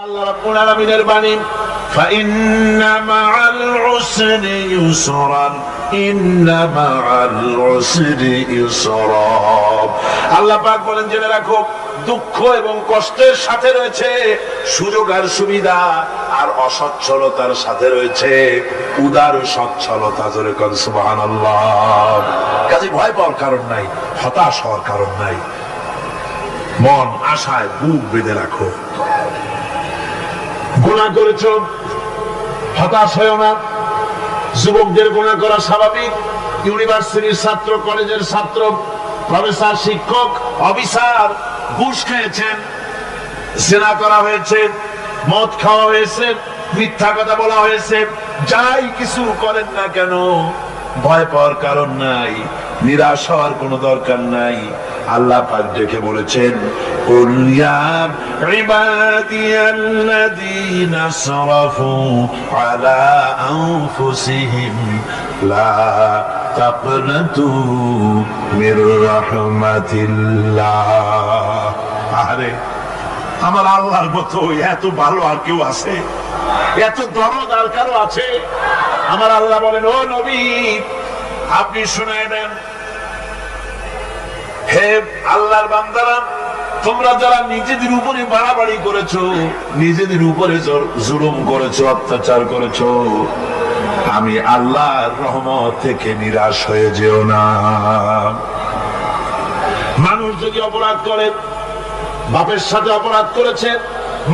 আল্লাহ রাব্বুল আলামিনের বাণী ফাইন্না মাআল উসরি ইউসরান ইন্না মাআল উসরি ইউসরা। আল্লাহ পাক বলেন জেনে রাখো, দুঃখ এবং কষ্টের সাথে রয়েছে সুযোগ আর সুবিধা, আর অসচ্ছলতার সাথে রয়েছে উদার সচ্ছলতা। জোরে কোন সুবহানাল্লাহ। কাজে ভয় পাওয়ার কারণ নাই, হতাশ হওয়ার কারণ নাই। মন আশায় বুক বেঁধে রাখো। গুনাহ করেছো, হতাশ হয়েও না। যুবকদের গুনাহ করা স্বাভাবিক। ইউনিভার্সিটির ছাত্র, কলেজের ছাত্র, প্রফেসর, শিক্ষক, অফিসার ঘুষ খেয়েছেন, জিনা করা হয়েছে, মদ খাওয়া হয়েছে, মিথ্যা কথা বলা হয়েছে, যাই কিছু করেন না কেন ভয় পাওয়ার কারণ নাই, নিরাশ হওয়ার কোনো দরকার নাই। আল্লাহ পাক দেখে বলেছেন, কুল ইয়া ইবাদিয়াল্লাযীনা আসরাফু আলা আনফুসিহিম লা তাকনাতু মির রাহমাতিল্লাহ। আরে আমার আল্লাহর মতো এত ভালো আর কেউ আছে? এত দরদ আর কারো আছে? আমার আল্লাহ বলেন, ও নবী আপনি শুনায় দেন, হে আল্লাহর বান্দারা, তোমরা যারা নিজেদের উপরে বাড়াবাড়ি করেছো, নিজেদের উপরে জুলুম করেছো, অত্যাচার করেছো, আমি আল্লাহর রহমত থেকে নিরাশ হয়ে যেও না। মানুষ যদি অপরাধ করে, বাপের সাথে অপরাধ করেছে,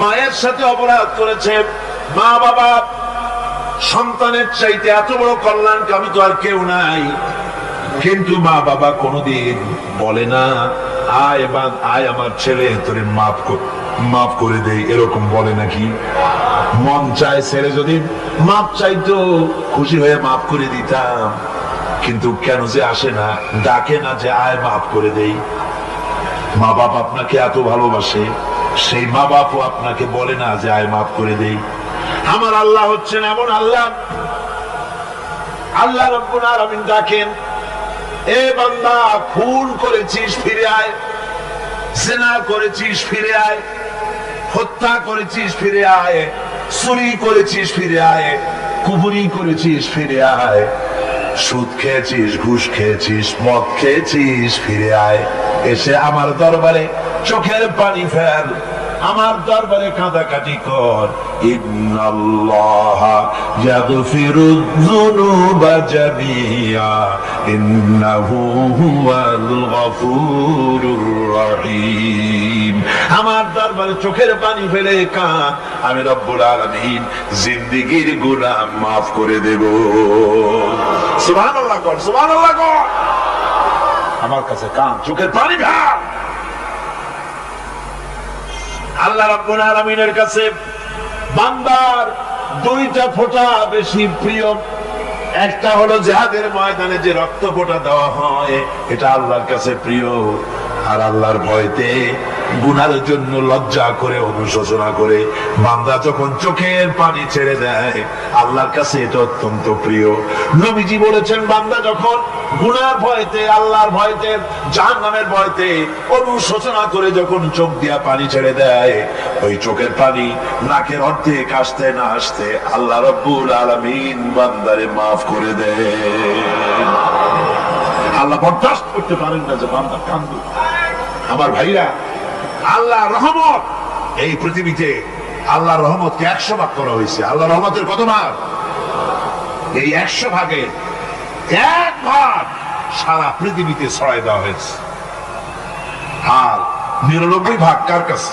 মায়ের সাথে অপরাধ করেছে, মা বাবা সন্তানের চাইতে এত বড় কল্যাণকামী তো আর কেউ নাই, কিন্তু মা বাবা কোনদিন বলে না আয় আমার ছেলে তোরে মাফ করে দেই, এরকম বলে নাকি? মন চায় ছেলে যদি মাফ চাইতো, খুশি হয়ে মাফ করে দিতাম, কিন্তু কেন যে আসে না, ডাকে না যে আয় মাফ করে দেই। মা বাপ আপনাকে এত ভালোবাসে, সেই মা বাপও আপনাকে বলে না যে আয় মাফ করে দেই। আমার আল্লাহ হচ্ছেন এমন আল্লাহ, আল্লাহ রাব্বুল আলামিন ডাকেন, এ বান্দা খুন করেছিস ফিরে আয়, জিনা করেছিস ফিরে আয়, হত্যা করেছিস ফিরে আয়, চুরি করেছিস ফিরে আয়, কুফরি করেছিস ফিরে আয়, সুদ খেয়েছিস, ঘুষ খেয়েছিস, মদ খেয়েছিস ফিরে আয়, এসে আমার দরবারে চোখের পানি ফেল, আমার দরবারে কাঁদাকাটি কর। ইন্নাল্লাহা ইয়াগফিরুয যুনুবা জামিআ ইন্নাহু হুয়াল গফুরুর রহিম। আমার দরবারে চোখের পানি ফেলে কাঁদ, আমি রব্বুল আলামিন জিন্দেগীর গুনাহ মাফ করে দেব। সুবহানাল্লাহ কর, সুবহানাল্লাহ কর। আমার কাছে কাঁদ, চোখের পানি ফেল। আল্লাহ রাব্বুল আলামিনের কাছে বান্দার দুইটা ফোঁটা বেশি প্রিয়। একটা হলো জিহাদের ময়দানে যে রক্ত ফোঁটা দেওয়া হয়, এটা আল্লাহর কাছে প্রিয়। আর আল্লাহর ভয়তে গুনার জন্য লজ্জা করে, অনুশোচনা করে বান্দা যখন চোখের পানি ছেড়ে দেয়, আল্লাহর কাছে এটা অত্যন্ত প্রিয়। নবীজি বলেছেন, বান্দা যখন গুনার ভয়তে, আল্লাহর ভয়তে, জাহান্নামের ভয়তে অনুশোচনা করে যখন চোখ দিয়া পানি ছেড়ে দেয়, ওই চোখের পানি নাকের অর্ধেক আসতে না আসতে আল্লাহ রাব্বুল আলামিন বান্দারে মাফ করে দেয়। আল্লাহ বরদাস্ত করতে পারেন না যে বান্দা কান্দে। আমার ভাইরা, আল্লাহ রহমত, এই পৃথিবীতে আল্লাহর রহমতকে 100 ভাগ করা হয়েছে। আল্লাহ রহমতের কত ভাগ? এই 100 ভাগের 1 ভাগ সারা পৃথিবীতে ছড়াই দেওয়া হয়েছে। আর 99 ভাগ কার কাছে?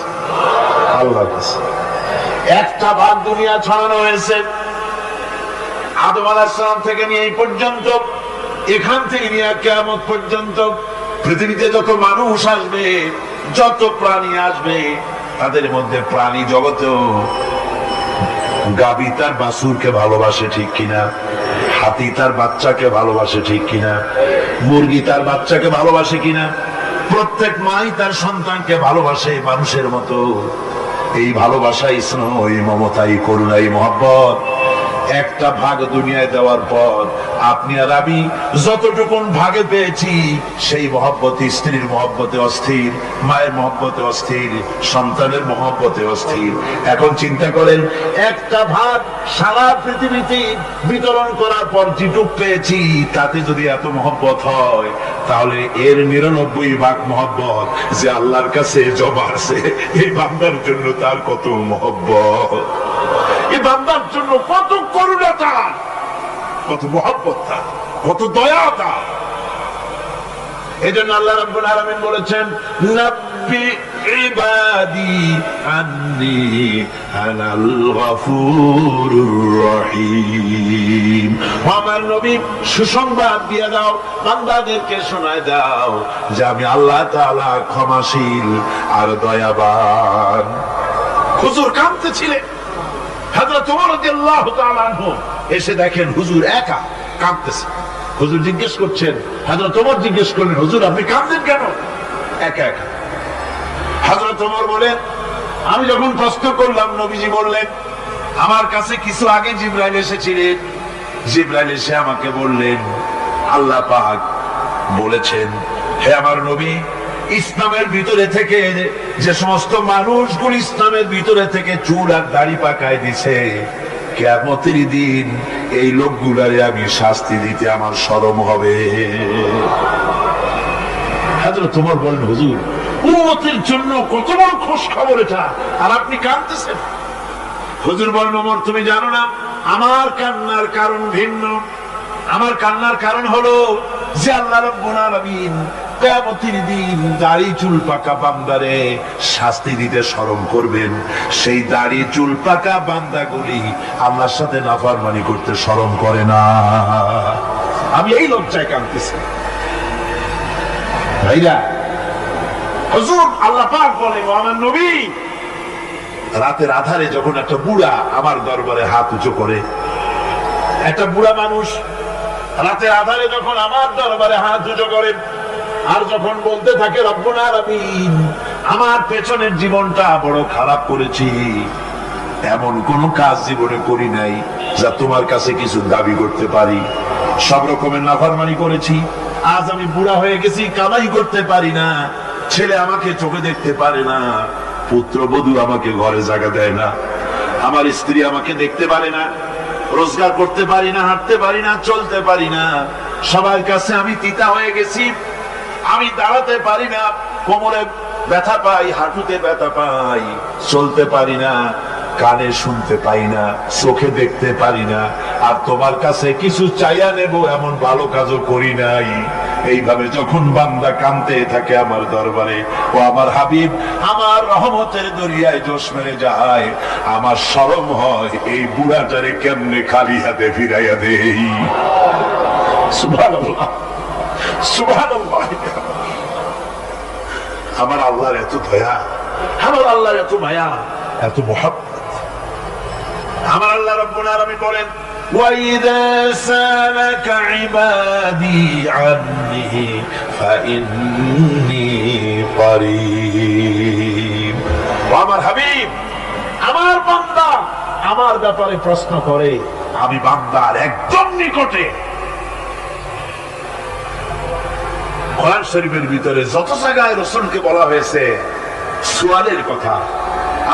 আল্লাহর কাছে। 1টা ভাগ দুনিয়া ছড়ানো হয়েছে আদম আলাইহিস সালাম থেকে নিয়ে এই পর্যন্ত, এখান থেকে নিয়ে কিয়ামত পর্যন্ত পৃথিবীতে যত মানুষ আসবে, যত প্রাণী আসবে, তাদের মধ্যে প্রাণী জগতেও গাভী তার বাছুরকে ভালোবাসে ঠিক কিনা, হাতি তার বাচ্চাকে ভালোবাসে ঠিক কিনা, মুরগি তার বাচ্চাকে ভালোবাসে কিনা, প্রত্যেক মাই তার সন্তানকে ভালোবাসে মানুষের মতো। এই ভালোবাসা, স্নেহ, এই মমতা, এই করুণা, এই মহব্বত একটা ভাগ দুনিয়ায় দেওয়ার পর আপনি আর আমি যতটুকুন ভাগে পেয়েছি সেই মহব্বতে, স্ত্রীর মহব্বতে অস্থির, মায়ের মহব্বতে অস্থির, সন্তানের মহব্বতে অস্থির। এখন চিন্তা করেন, একটা ভাগ সারা পৃথিবীতে বিতরণ করার পর যেটুক পেয়েছি তাতে যদি এত মহব্বত হয়, তাহলে এর 99 ভাগ মহব্বত যে আল্লাহর কাছে জমা আছে, এই বান্দার জন্য তার কত মহব্বত, এই বান্দার জন্য কত করুণা তার, কত মহব্বত তার, কত দয়া তার। এই জন্য আল্লাহ রাব্বুল আলামিন বলেছেন, নাব্বি ইবাদি আন্নি আনাল গফুরুর রহিম। আমার নবী সুসংবাদ দিয়ে দাও, বান্দাদেরকে শোনায় দাও যে আমি আল্লাহ তাআলা ক্ষমাশীল আর দয়াবান। হুজুর কাঁদতেছিলেন, হযরত ওমর রাদিয়াল্লাহু তাআলা আনহু এসে দেখেন হুজুর একা কাঁদতেছে। হুজুর জিজ্ঞেস করছেন, হযরত ওমর জিজ্ঞেস করলেন, হুজুর আপনি কাঁদছেন কেন একা একা? হযরত ওমর বলেন, আমি যখন প্রশ্ন করলাম নবীজি বললেন, আমার কাছে কিছু আগে জিবরাইল এসেছিলেন, জিবরাইল এসে আমাকে বললেন আল্লাহ পাক বলেছেন, হে আমার নবী, ইসলামের ভিতরে থেকে যে সমস্ত মানুষগুলো ইসলামের ভিতরে থেকে চুল আর দাড়ি পাকায় দিছে, কিয়ামতের দিন এই লোকগুলারে আমি শাস্তি দিতে আমার শরম হবে। হযরত ওমর বলেন, হুজুর উম্মতের জন্য কত বড় খুশ খবর এটা, আর আপনি কাঁদতেছেন। হুজুর বলেন, ওমর তুমি জানো না আমার কান্নার কারণ ভিন্ন। আমার কান্নার কারণ হলো যে আল্লাহ রাব্বুল আলামিন কিয়ামতের দিন দাড়ি চুল পাকা বান্দারে শাস্তি দিতে শরম করবেন, সেই দাড়ি চুল পাকা বান্দাগুলি আল্লাহর সাথে নাফরমানি করতে শরম করে না। আমি এই লজ্জায় কাঁদতেছি। ভাইরা, হুজুর আল্লাহ পাক বলে, ও আমার নবী, রাতের আধারে যখন একটা বুড়া আমার দরবারে হাত উঁচু করে, একটা বুড়া মানুষ রাতের আধারে যখন আমার দরবারে হাত উঁচু করে আর যখন বলতে থাকে, রব্বুল আলামিন আমার পেছনের জীবনটা বড় খারাপ করেছি, এমন কোন কাজ জীবনে করি নাই যা তোমার কাছে কিছু দাবি করতে পারি, সব রকমের নাফরমানি করেছি, আজ আমি বুড়া হয়ে গেছি, কামাই করতে পারি না, ছেলে আমাকে চোখে দেখতে পারে না, পুত্রবধূ আমাকে ঘরে জায়গা দেয় না, আমার স্ত্রী আমাকে দেখতে পারে না, রোজগার করতে পারি না, হাঁটতে পারি না, চলতে পারি না, সবার কাছে আমি তিতা হয়ে গেছি, আমি দাঁড়াতে পারি না, কোমরে ব্যথা পাই, হাঁটুতে ব্যথা পাই, চলতে পারি না, কানে শুনতে পাই না, চোখে দেখতে পারি না, আর তোমার কাছে কিছু চাইয়া নেব এমন ভালো কাজও করি নাই। এইভাবে যখন বান্দা কাঁদতে থাকে আমার দরবারে, ও আমার হাবিব আমার রহমতের দরিয়ায় জোশ মেরে যায়, আমার শরম হয় এই বুড়াটারে কেমনে খালি হাতে ফিরাইয়া দেই। সুবহানাল্লাহ, সুবহানাল্লাহ। আমার আল্লাহর এত দয়া, আমার আল্লাহর এত মায়া, এত মহব্বত। আমার আল্লাহ রাব্বুল আলামিন বলেন, وَإِذَا سَأَلَكَ عِبَادِي عَنِّي فَإِنِّي قَرِيبٌ। আমার হাবিব, আমার বান্দা আমার ব্যাপারে প্রশ্ন করে, আমি বান্দার একদম নিকটে। কোরআন শরীফের ভিতরে যত জায়গায় রাসূলকে বলা হয়েছে সুয়ালের কথা,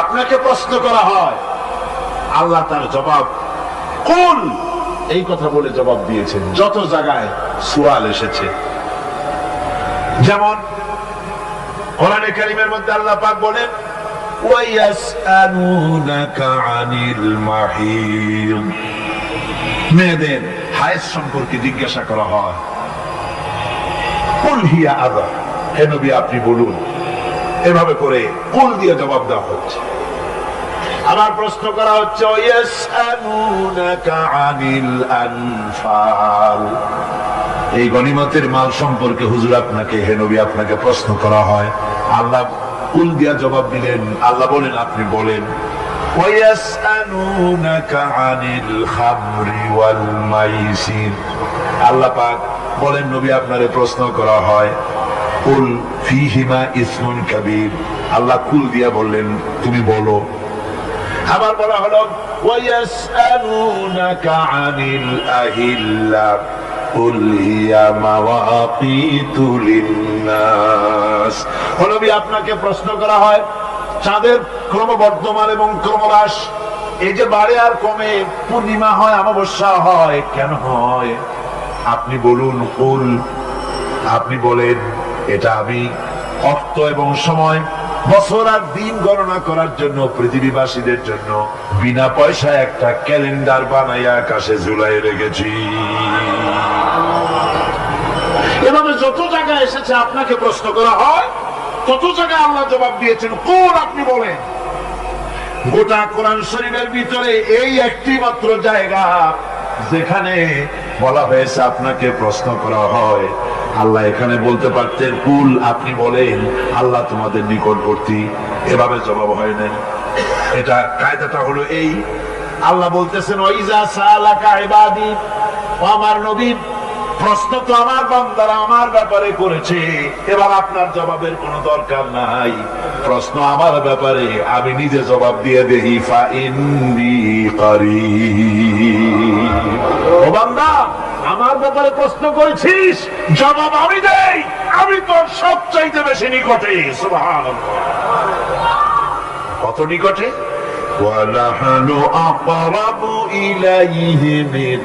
আপনাকে প্রশ্ন করা হয়, আল্লাহ তার জবাব কুল এই কথা বলে জবাব দিয়েছেন। যত জায়গায় সুয়াল এসেছে, যেমন কোরআনে কারীমের মধ্যে আল্লাহ পাক বলেন, ওয়ায়াসআলুনাকা আনিল মাহিদ, মেয়েদের হায়েজ সম্পর্কে জিজ্ঞাসা করা হয়, কুল হিয়া আযা, হে নবী আপনি বলুন। এভাবে করে কুল দিয়ে জবাব দেওয়া হচ্ছে। আবার প্রশ্ন করা হচ্ছে, ইয়াসআলুনাকা আনিল আনফাল, এই গনিমতের মাল সম্পর্কে হুজুর আপনাকে, হে নবী আপনাকে প্রশ্ন করা হয়। আল্লাহ কুল দিয়া জবাব দিলেন, আল্লাহ বলেন আপনি বলেন। ওয়ায়াসআলুনাকা আনিল খামরি ওয়াল মাইসির, আল্লাহ পাক বলেন নবী আপনারে প্রশ্ন করা হয়, কুল ফীহিমা ইসমুন কাবীর, আল্লাহ কুল দিয়া বললেন তুমি বলো। আবার বলা হলো ওয়ায়াসআলুনাকা আনিল আহিল্লা কুল হিয়া মাওয়াকিতু লিন্নাস। নবী, আপনাকে প্রশ্ন করা হয় চাঁদের ক্রমবর্ধমান এবং ক্রমহ্রাস, এই যে বাড়ে আর কমে, পূর্ণিমা হয় অমাবস্যা হয়, কেন হয়? আপনি বলুন, কুল, আপনি বলেন, এটা আমি অর্থ এবং সময়, বছর আর দিন গণনা করার জন্য পৃথিবীবাসীদের জন্য বিনা পয়সায় একটা ক্যালেন্ডার বানাইয়া আকাশে ঝুলাই রেখেছি। এভাবে যত জায়গায় এসেছে আপনাকে প্রশ্ন করা হয়, তত জায়গায় আল্লাহ জবাব দিয়েছেন কোন, আপনি বলেন। গোটা কোরআন শরীফের ভিতরে এই একটি মাত্র জায়গা যেখানে বলা হয়েছে আপনাকে প্রশ্ন করা হয়। আল্লাহ এখানে বলতে পারতেন কুল, আপনি বলেন, আল্লাহ তোমাদের নিকটবর্তী, এভাবে জবাব হয় না। এটা কায়দাটা হলো এই, আল্লাহ বলতেছেন ওয়াইজা সালাকা ইবাদি, ও আমার নবী, প্রশ্ন তো আমার বান্দারা আমার ব্যাপারে করেছে, এবার আপনার জবাবের কোনো দরকার নাই। প্রশ্ন আমার ব্যাপারে, আমি নিজে জবাব দিয়ে দেই, ফা ইন্নী কারীব। ও বান্দা, আমার ব্যাপারে প্রশ্ন করেছিস, জবাব আমি দেই, আমি তোর সবচাইতে বেশি নিকটে। সুবহানাল্লাহ, কত নিকটে? وَنَحْنُ أَقْرَبُ إِلَيْهِ مِنْ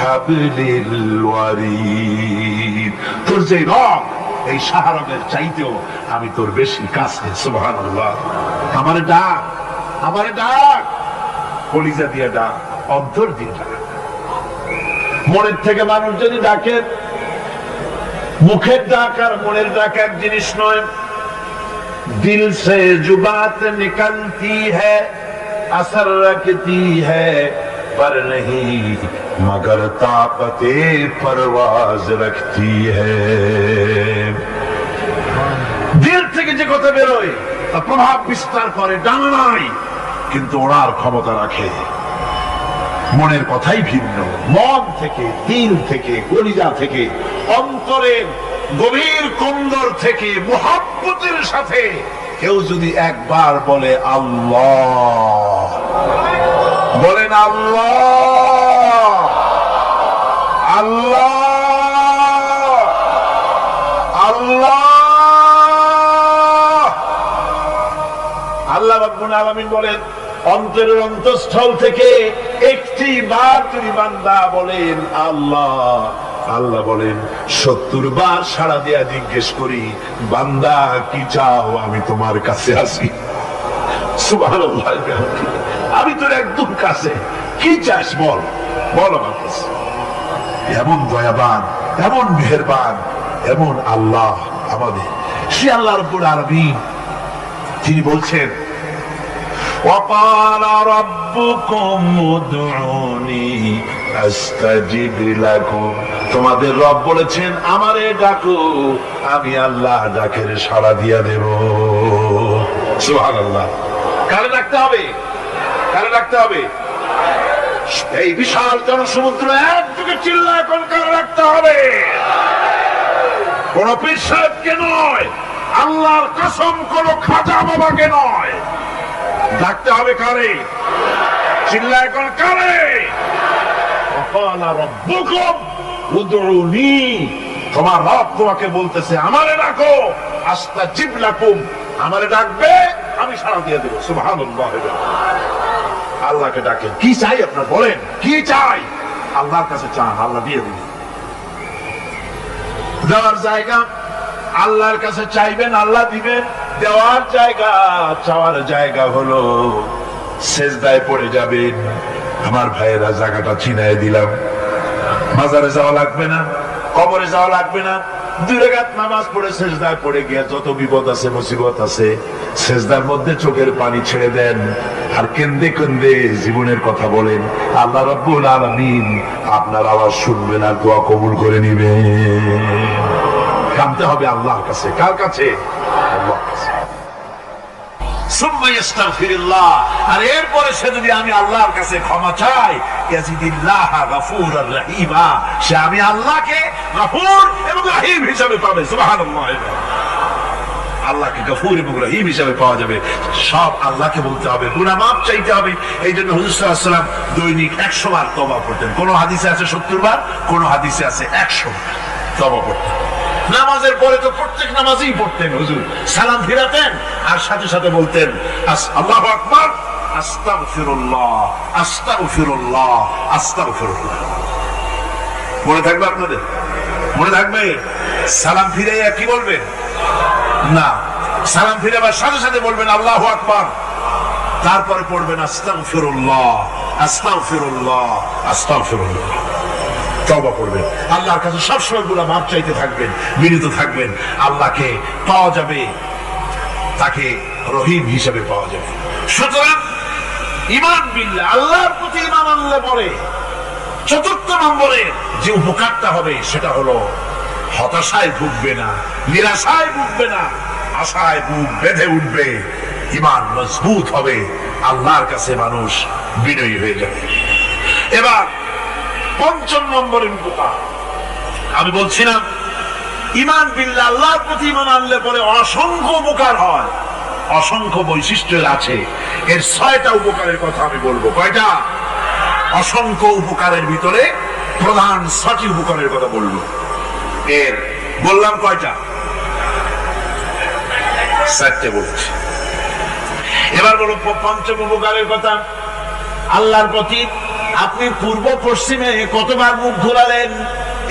حَبْلِ الْوَرِيدِ। তোর যে রগ, এই শাহরগের চাইতেও আমি তোর বেশি কাছে। সুবহানাল্লাহ। আমারে ডাক, আমারে ডাক, কলিজা দিয়ে ডাক, অন্তর দিয়ে ডাক। মনের থেকে মানুষ যদি ডাকে, মুখের ডাক আর মনের ডাক এক জিনিস নয়। দিল সে জুবাত নিকলতি হ্যায়, असर रखती है पर नहीं मगर ताकते परवाज रखती है। দিল থেকে যে কথা বেরোয় তা প্রভাব বিস্তার করে, ডানা নাই কিন্তু ওড়ার ক্ষমতা রাখে। মনের কথাই ভিন্ন। মন থেকে, দিল থেকে, কলিজা থেকে, অন্তরের গভীর কন্দর থেকে মুহাব্বতের সাথে কেউ যদি একবার বলে আল্লাহ, বলেন আল্লাহ, আল্লাহ, আল্লাহ, আল্লাহ রাব্বুল আলামিন বলেন, অন্তরের অন্তঃস্থল থেকে একটি বার যদি বান্দা বলেন আল্লাহ, আল্লাহ বলেন 70 বার সাড়া দিয়া জিজ্ঞেস করি, বান্দা কি চাও, আমি তোমার কাছে আছি। সুবহানাল্লাহ, আমি তোর একদম কাছে, কি চাস বল, বল আমার কাছে। এমন দয়াবান, এমন মেহেরবান, এমন আল্লাহ আমাদের। সে আল্লাহ রাব্বুল আলামিন, তিনি বলছেন وقال ربكم ادعوني استجب لكم। তোমাদের রব বলেছেন আমারে ডাকো, আমি আল্লাহ ডাকের সাড়া দিয়া দেব। সুবহানাল্লাহ। কারে ডাকতে হবে? কারে ডাকতে হবে? এই বিশাল জনসমুদ্র একদিকে চিল্লায় কোন কারে ডাকতে হবে? কোন পীর সাহেবকে নয়, আল্লাহর কসম কোন খাজা বাবাকে নয়, ডাকতে হবে কারে? চিল্লায় কোন কারে? وقال ربكم ادعوني, তোমার রব তোমাকে বলতেছে আমারে ডাকো, আস্তাজিব লাকুম, আমারে ডাকবে আমি সাড়া দিয়ে দেব। সুবহানাল্লাহ। আল্লাহকে ডাকেন, কি চাই আপনার বলেন, কি চাই? আল্লাহর কাছে চান, আল্লাহ দিয়ে দিবেন। দেওয়ার জায়গা আল্লাহর কাছে চাইবেন, আল্লাহ দিবেন। দেওয়ার জায়গা, চাওয়ার জায়গা হলো সেজদায় পড়ে যাবেন। আমার ভাইয়েরা, জায়গাটা চিনায় দিলাম। মাজারে যাওয়া লাগবে না, কবরে যাওয়া লাগবে না। 2 রাকাত নামাজ পড়ে সেজদায় পড়ে গিয়ে যত বিপদ আছে, মুসিবত আছে, সেজদার মধ্যে চোখের পানি ছেড়ে দেন আর কেন্দে কেন্দে জীবনের কথা বলেন। আল্লাহ রাব্বুল আলামিন আপনার আওয়াজ শুনবেন আর দোয়া কবুল করে নিবেন। কাঁদতে হবে আল্লাহর কাছে। কার কাছে? আল্লাহর কাছে। সুম্মা ইস্তাগফিরুল্লাহ, আর এরপরে সে যদি আমি আল্লাহর কাছে ক্ষমা চাই, ইয়াজিদিল্লাহ গফুরার রহিমা, সে আমি আল্লাহকে গফুর এবং রহিম হিসাবে পাবে। সুবহানাল্লাহ। আল্লাহকে গফুর এবং রহিম হিসাবে পাওয়া যাবে। সব আল্লাহকে বলতে হবে, গুনাহ মাফ চাইতে হবে। এই জন্য হুজুর সাল্লাল্লাহু আলাইহি ওয়াসাল্লাম দৈনিক 100 বার তওবা করতেন। কোন হাদিসে আছে 70 বার, কোন হাদিসে আছে 100 বার তওবা করতেন। নামাজের পরে তো প্রত্যেক নামাজেই পড়তেন হুজুর, সালাম ফিরাতেন আর সাথে সাথে বলতেন আল্লাহু আকবার, আস্তাগফিরুল্লাহ, আস্তাগফিরুল্লাহ, আস্তাগফিরুল্লাহ। মনে থাকবে আপনাদের? মনে থাকবে? সালাম ফিরে কি বলবেন? না, সালাম ফিরে আবার সাথে সাথে বলবেন আল্লাহু আকবার, তারপরে পড়বেন আস্তাগফিরুল্লাহ, আস্তাগফিরুল্লাহ, আস্তাগফিরুল্লাহ। তওবা করবেন, আল্লাহর কাছে সবসময় গুনাহ মাফ চাইতে থাকবেন, বিনীত থাকবেন। আল্লাহকে পাওয়া যাবে, তাকে রহিম হিসেবে পাওয়া যাবে। সুতরাং ঈমান বিল্লাহ, আল্লাহর প্রতি ঈমান আনলে পরে চতুর্থ নম্বরে যে উপকারটা হবে সেটা হলো হতাশায় ভুগবে না, নিরাশায় ভুগবে না, আশায় বুক বেঁধে উঠবে, ঈমান মজবুত হবে, আল্লাহর কাছে মানুষ বিনয়ী হয়ে যাবে। এবার পঞ্চম নম্বরের উপকার আমি বলছিলাম, ঈমান বিল্লাহ, আল্লাহর প্রতি ঈমান আনলে পরে অসংখ্য উপকার হয়, অসংখ্য বৈশিষ্ট্য আছে। এর 6টা উপকারের কথা আমি বলবো। কয়টা? অসংখ্য উপকারের ভিতরে প্রধান 6টি উপকারের কথা বলবো। এর বললাম কয়টা? 4টে বলছি। এবার বলো পঞ্চম উপকারের কথা। আল্লাহর প্রতি আপনি পূর্ব পশ্চিমে কতবার মুখ ঘোরালেন,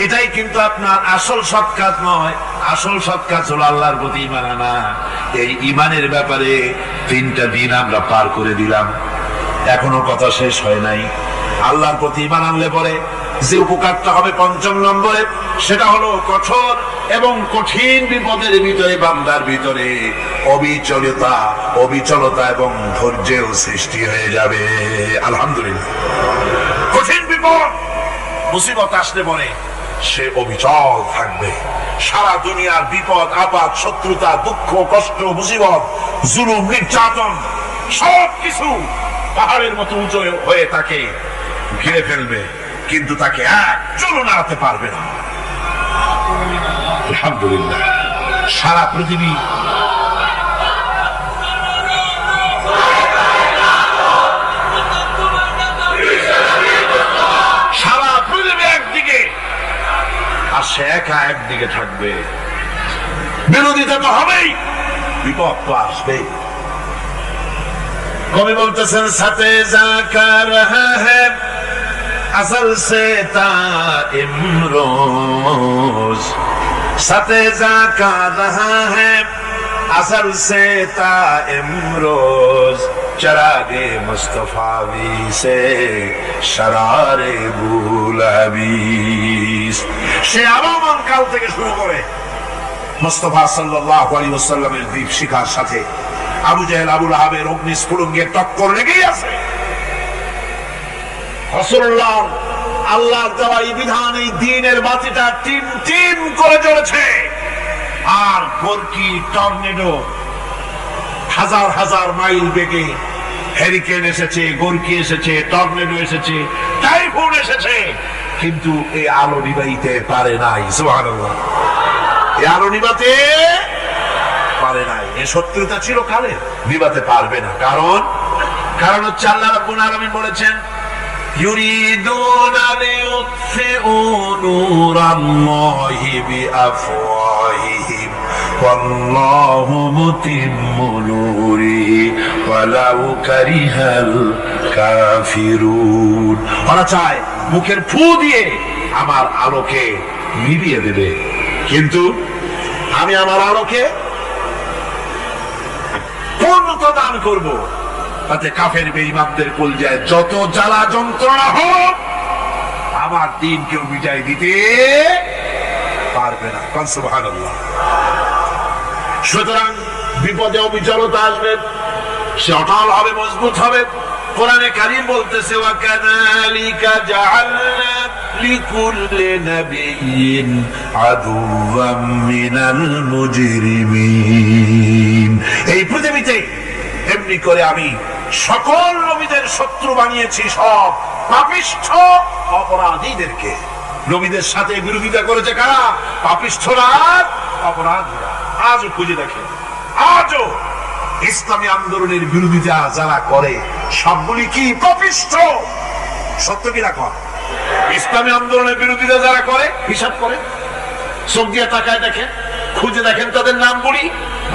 এটাই কিন্তু আপনার আসল সৎ কাজ নয়। আসল সৎ কাজ হলো আল্লাহর প্রতি ঈমান আনা। এই ঈমানের ব্যাপারে 3টা দিন আমরা পার করে দিলাম, এখনো কথা শেষ হয় নাই। আল্লাহর প্রতি ঈমান আনলে পরে যে উপকারটা হবে পঞ্চম নম্বরে, সেটা হলো কঠোর এবং কঠিন বিপদের ভিতরে বান্দার ভিতরে অবিচলতা এবং ধৈর্যের সৃষ্টি হয়ে যাবে। আলহামদুলিল্লাহ। কঠিন বিপদ মুসিবত আসলে পরে সে অবিচল থাকবে। সারা দুনিয়ার বিপদ আপদ, শত্রুতা, দুঃখ, কষ্ট, মুসিবত, জুলুম, নির্যাতন সবকিছু পাহাড়ের মতো উঁচু হয়ে তাকে ঘিরে ফেলবে, কিন্তু তাকে এক চুলও নাড়াতে পারবে না। আলহামদুলিল্লাহ। সারা পৃথিবী একদিকে আর সে একা একদিকে থাকবে। বিরোধিতা তো হবেই, বিপদ তো আসবেই। কবি বলতেছেন, সাথে জাকা রহা হ্যায় আসল সে তা ইমরোজ, সাথে জাকা রহা হ্যায় আসল সে তা ইমরোজ, চরাগে মুস্তফাবি সে শরারে বুলাবিস। সে আগমন কাল থেকে শুরু করে মুস্তাফা সাল্লাল্লাহু আলাইহি ওয়াসাল্লামের দীপ শিখার সাথে আবু জাহেল, আবু লাহাবের অগ্নিস্ফুলিঙ্গের টক্কর লেগেই আছে। রাসূলুল্লাহ আল্লাহর দেওয়া এই বিধান, এই দ্বীনের বাতিটা টিম টিম করে জ্বলেছে। আর গর্কি, টর্নেডো, হাজার হাজার মাইল বেগে হ্যারিকেন এসেছে, গর্কি এসেছে, টর্নেডো এসেছে, টাইফুন এসেছে, কিন্তু এই আলো নিভাইতে পারে নাই। সুবহানাল্লাহ। এই আলো নিভাতে পারে নাই। এই শত্রুতা ছিল কালে, নিভাতে পারবে না। কারণ হচ্ছে আল্লাহ রাব্বুল আলামিন বলেছেন, ইউরিদুনা লিইউতফিউ নূরাল্লাহি বিআফওয়াহিহিম ওয়াল্লাহু মুতিম্মু নূরিহি ওয়ালাউ কারিহাল কাফিরুন। ওরা চায় মুখের ফু দিয়ে আমার আলোকে নিভিয়ে দেবে, কিন্তু আমি আমার আলোকে পূর্ণতা দান করব, তাতে কাফের বেঈমানদের কলজায় যত জ্বালা যন্ত্রণা হোক আমার দ্বীন কেউ বিজয় দিতে পারবে না। সুবহানাল্লাহ। সুতরাং বিপদে অবিচলতা আসবে, সে অটল হবে, মজবুত হবে। কোরআনে কারীম বলতেছে, ওয়া কাযালিকা জাআলনা লিকুল্লি নাবিয়্যিন আদুওয়াম মিনাল মুজরিমিন। এই পৃথিবীতে এমনি করে আমি সকল নবীদের শত্রু বানিয়েছি, সব পাপিষ্ঠ অপরাধীদেরকে। নবীদের সাথে বিরোধিতা করেছে কারা? পাপিষ্ঠরা, অপরাধীরা। আজও খুঁজে দেখেন আজও ইসলামী আন্দোলনের বিরোধিতা যারা করে সবগুলি কি পাপিষ্ঠ? সত্য কি রাখো? ইসলামী আন্দোলনের বিরোধিতা যারা করে হিসাব করে, চোখ দিয়ে তাকায় দেখেন, খুঁজে দেখেন তাদের নামগুলি।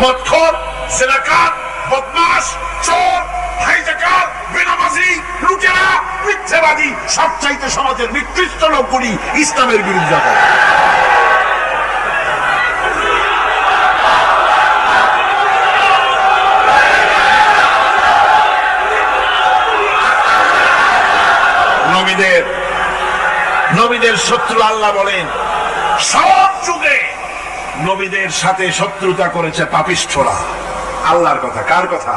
মদখোর, জেনাকার, বদমাশ, চোর, হাইজাকার, বেনামাজি, লুটেরা, মিথ্যাবাদী, সবচাইতে সমাজের নিকৃষ্ট লোকগুলি ইসলামের বিরোধিতা করে। নবীদের শত্রু আল্লাহ বলেন সব যুগে নবীদের সাথে শত্রুতা করেছে পাপিষ্ঠরা। আল্লাহর কথা, কার কথা?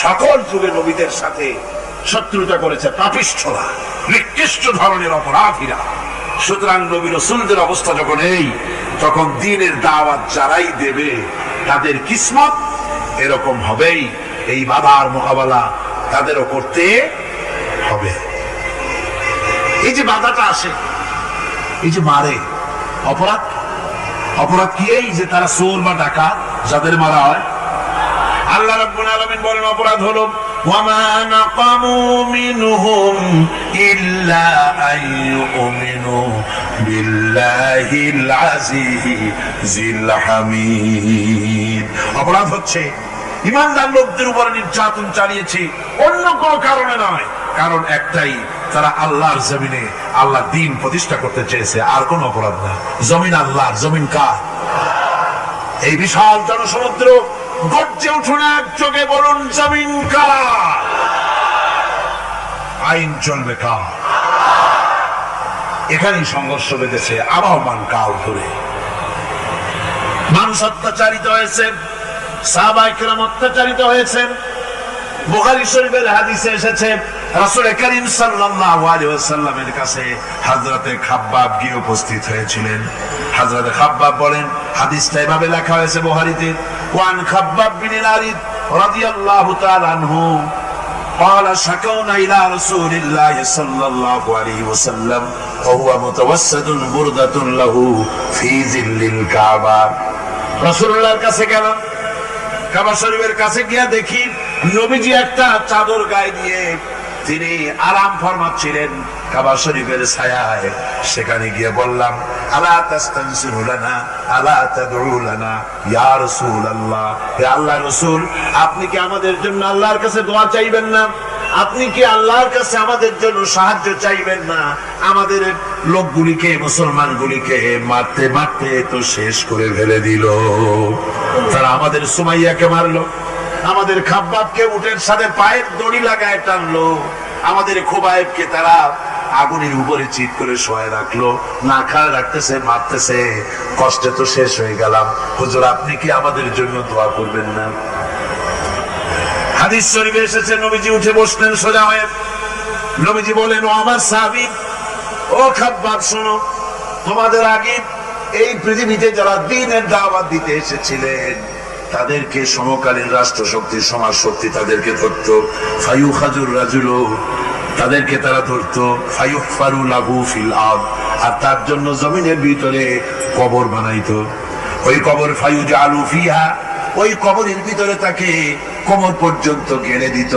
সকল যুগে নবীদের সাথে শত্রুতা করেছে পাপিষ্ঠরা, নিকৃষ্ট ধরনের অপরাধীরা। সুতরাং নবী রাসূলদের অবস্থা যখন এই, তখন দ্বীনের দাওয়াত যারাই দেবে তাদের কিসমত এরকম হবেই। এই বাধার মোকাবেলা তাদেরও করতে হবে। এই যে বাধাটা আসে, এই যে মারে, অপরাধ কি? এই যে তারা চোর বা ডাকাত যাদের মারা হয়। আল্লাহ রাব্বুল আলামিন বলেন অপরাধ হলো ওয়ামা নাকামু মিনহুম ইল্লা আইয়ুমিনু বিল্লাহিল আজিজিল হামিদ। অপরাধ হচ্ছে ঈমানদার লোকদের উপর নির্যাতন চালিয়েছে, অন্য কোনো কারণে নয়। কারণ একটাই, তারা আল্লাহর জমিনে আল্লাহর দ্বীন প্রতিষ্ঠা করতে চেয়েছে, আর কোন অপরাধ না। জমিন আল্লাহর, জমিন কার? এই বিশাল জনসমুদ্র গর্জে উঠুন একযোগে, বলুন জমিন কার? আইন চলবে কার? এখানেই সংঘর্ষ বেঁধেছে আবহমান কাল ধরে। মানুষ অত্যাচারিত হয়েছে, সাহাবায়ে কেরাম অত্যাচারিত হয়েছেন। বুখারী শরীফের হাদিসে এসেছে রাসূল করিম সাল্লাল্লাহু আলাইহি ওয়াসাল্লামের কাছে হযরতে খাব্বাব গিয়ে উপস্থিত হয়েছিলেন। হযরতে খাব্বাব বলেন, হাদিসটা এভাবে লেখা হয়েছে বুখারীতে, ওয়ান খাব্বাব বিন আরিদ রাদিয়াল্লাহু তাআলা আনহু قال شكونا إلى رسول الله صلى الله عليه وسلم وهو متوسد بردة له في ظل الكعبة। রাসূলুল্লাহর কাছে গেলাম, কাবা শরীফের কাছে গিয়ে দেখি নবীজি একটা চাদর গায়ে দিয়ে তিনি আরাম ফরমাচ্ছিলেন কাবা শরীফের ছায়ায়। সেখানে গিয়ে বললাম, আলা তাস্তানসিরু লানা আলা তাদউ লানা ইয়া রাসূলুল্লাহ, হে আল্লাহর রাসূল, আপনি কি আমাদের জন্য আল্লাহর কাছে দোয়া চাইবেন না? আপনি কি আল্লাহর কাছে আমাদের জন্য সাহায্য চাইবেন না? আমাদের লোকগুলিকে, মুসলমানগুলিকে মারতে মারতে তো শেষ করে ফেলে দিল। তারা আমাদের সুমাইয়াকে মারলো, আমাদের খাব্বাবকে উটের সাথে পায়ের দড়ি লাগায় টানলো, আমাদের খুবাইবকে তারা আগুনের উপরে চিৎ করে শোয়ায় রাখলো, না খায় রাখতেছে, মারতেছে। কষ্টে তো শেষ হয়ে গেলাম, হুজুর আপনি কি আমাদের জন্য দোয়া করবেন না? হাদিস শরীফে এসেছে নবীজি উঠে বসলেন সোজা হয়ে। নবীজি বলেন, ও আমার সাহাবী, ও খাব্বাব শোনো, তোমাদের আগে এই পৃথিবীতে যারা দ্বীনের দাওয়াত দিতে এসেছিলেন তাদেরকে সমকালীন রাষ্ট্র শক্তি, সমাজ শক্তি তাদেরকে ধরত। ফায়ুখাজুর রাজুলু, তাদেরকে তারা ধরত। ফায়ুহফারু লাহু ফিল আরদ, আর তার জন্য জমিনের ভিতরে কবর বানাইতো। ওই কবর ফায়ুজালু ফিহা, ওই কবরের ভিতরে তাকে কোমর পর্যন্ত গেড়ে দিত।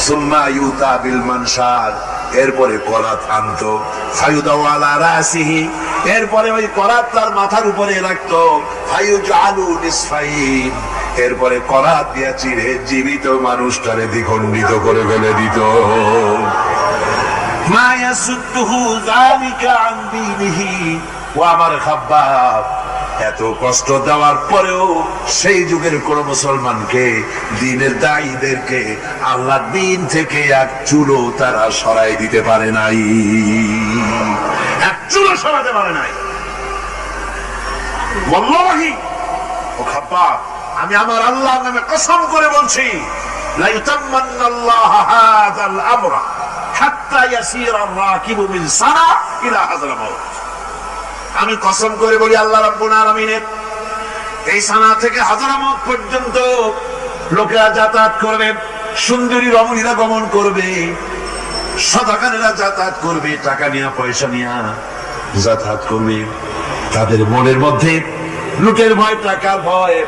সুম্মা ইউতা বিল মানশার, এরপরে করাত আনতো। ফায়ুদাউ আলা রাসিহি, এরপরে ওই করাত তার মাথার উপরে রাখতো। ফায়ুজালু নিসফাইন, এরপরে করাত দিয়া চিরে জীবিত মানুষটারে দ্বিখণ্ডিত করে ফেলে দিত। মা ইয়াসুদ্দুহু যালিকা আন দীনিহি, ও আমার খাব্বাব, এত কষ্ট দেওয়ার পরেও সেই যুগের কোন মুসলমানকে, দ্বীনের দায়ীদেরকে আল্লাহর দ্বীন থেকে এক চুলো তারা সরাই দিতে পারে নাই, এক চুলো সরাতে পারে নাই। ওয়াল্লাহি, ও খাব্বাব, আমি আমার আল্লাহর নামে কসম করে বলছি, লা ইউতাম্মান্নাল্লাহু হাযাল আমরা হাত্তা ইয়াসীরা আর-রাকিবু মিন সানা ইলা হাযরামাউত। আমি কসম করে বলি, আল্লাহ রাব্বুল আলামিনের এই সানা থেকে হাযরামাউত পর্যন্ত লোকেরা যাতায়াত করবে, সুন্দরী রমণীরা গমন করবে, সদাকারেরা যাতায়াত করবে, টাকা নিয়ে পয়সা নিয়ে যাতায়াত করবে। তাদের মনের মধ্যে লুটের ভয়, টাকার ভয়,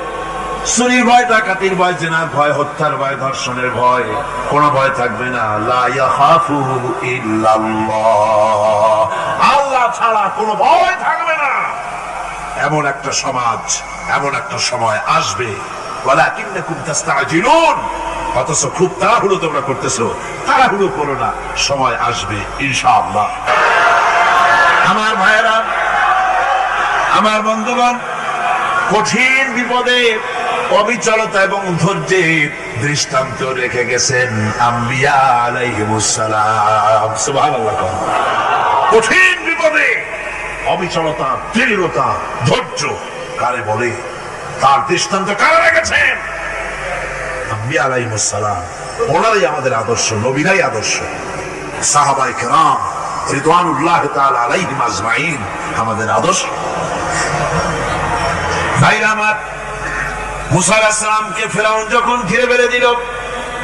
চুরির ভয়, ডাকাতির ভয়, জেনার ভয়, হত্যার ভয়, ধর্ষণের ভয়, কোনো ভয় থাকবে না। লা ইয়াখাফু ইল্লাল্লাহ, আল্লাহ ছাড়া কোনো ভয় থাকবে না। এমন একটা সমাজ, এমন একটা সময় আসবে। ওয়ালাকিন্নাকুম তাস্তাজিলুন, অথচ খুব তাড়াহুড়ো তোমরা করতেছো। তাড়াহুড়ো করো না, সময় আসবে ইনশাআল্লাহ। আমার ভাইয়েরা, আমার বন্ধুগণ, কঠিন বিপদে অবিচলতা এবং ধৈর্যের দৃষ্টান্ত রেখে গেছেন আম্বিয়া আলাইহিমুস সালাম। সুবহানাল্লাহ। কঠিন বিপদে অবিচলতা, দৃঢ়তা, ধৈর্য কারে বলে, তার দৃষ্টান্ত কারা রেখেছেন? আম্বিয়া আলাইহিমুস সালাম। ওনারাই আমাদের আদর্শ, নবীরাই আদর্শ। সাহাবায়ে কেরাম রিদওয়ানুল্লাহ তাআলা আলাইহিম আজমাইন আমাদের আদর্শ। ভাইরা আমার, মুসা আলাইহিস সালামকে ফিরআউন যখন ঘিরে ফেলে দিল,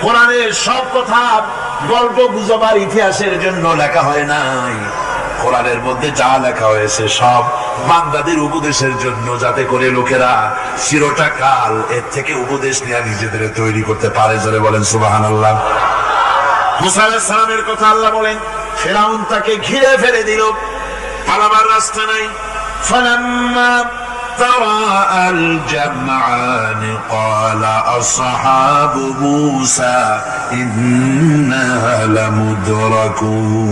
কোরআনের সব কথা গল্প গুজব আর ইতিহাসের জন্য লেখা হয় নাই। কোরআনের মধ্যে যা লেখা হয়েছে সব বান্দাদের উপদেশের জন্য, যাতে করে লোকেরা চিরটা কাল এর থেকে উপদেশ নিয়ে নিজেদের তৈরি করতে পারে। জোরে বলেন সুবহানাল্লাহ। মুসা আলাইহিস সালামের কথা আল্লাহ বলেন, ফিরআউন তাকে ঘিরে ফেলে দিল, পালাবার রাস্তা নাই। ফালাম্মা تراءى الجمعان قال أصحاب موسى إنا لمدركون।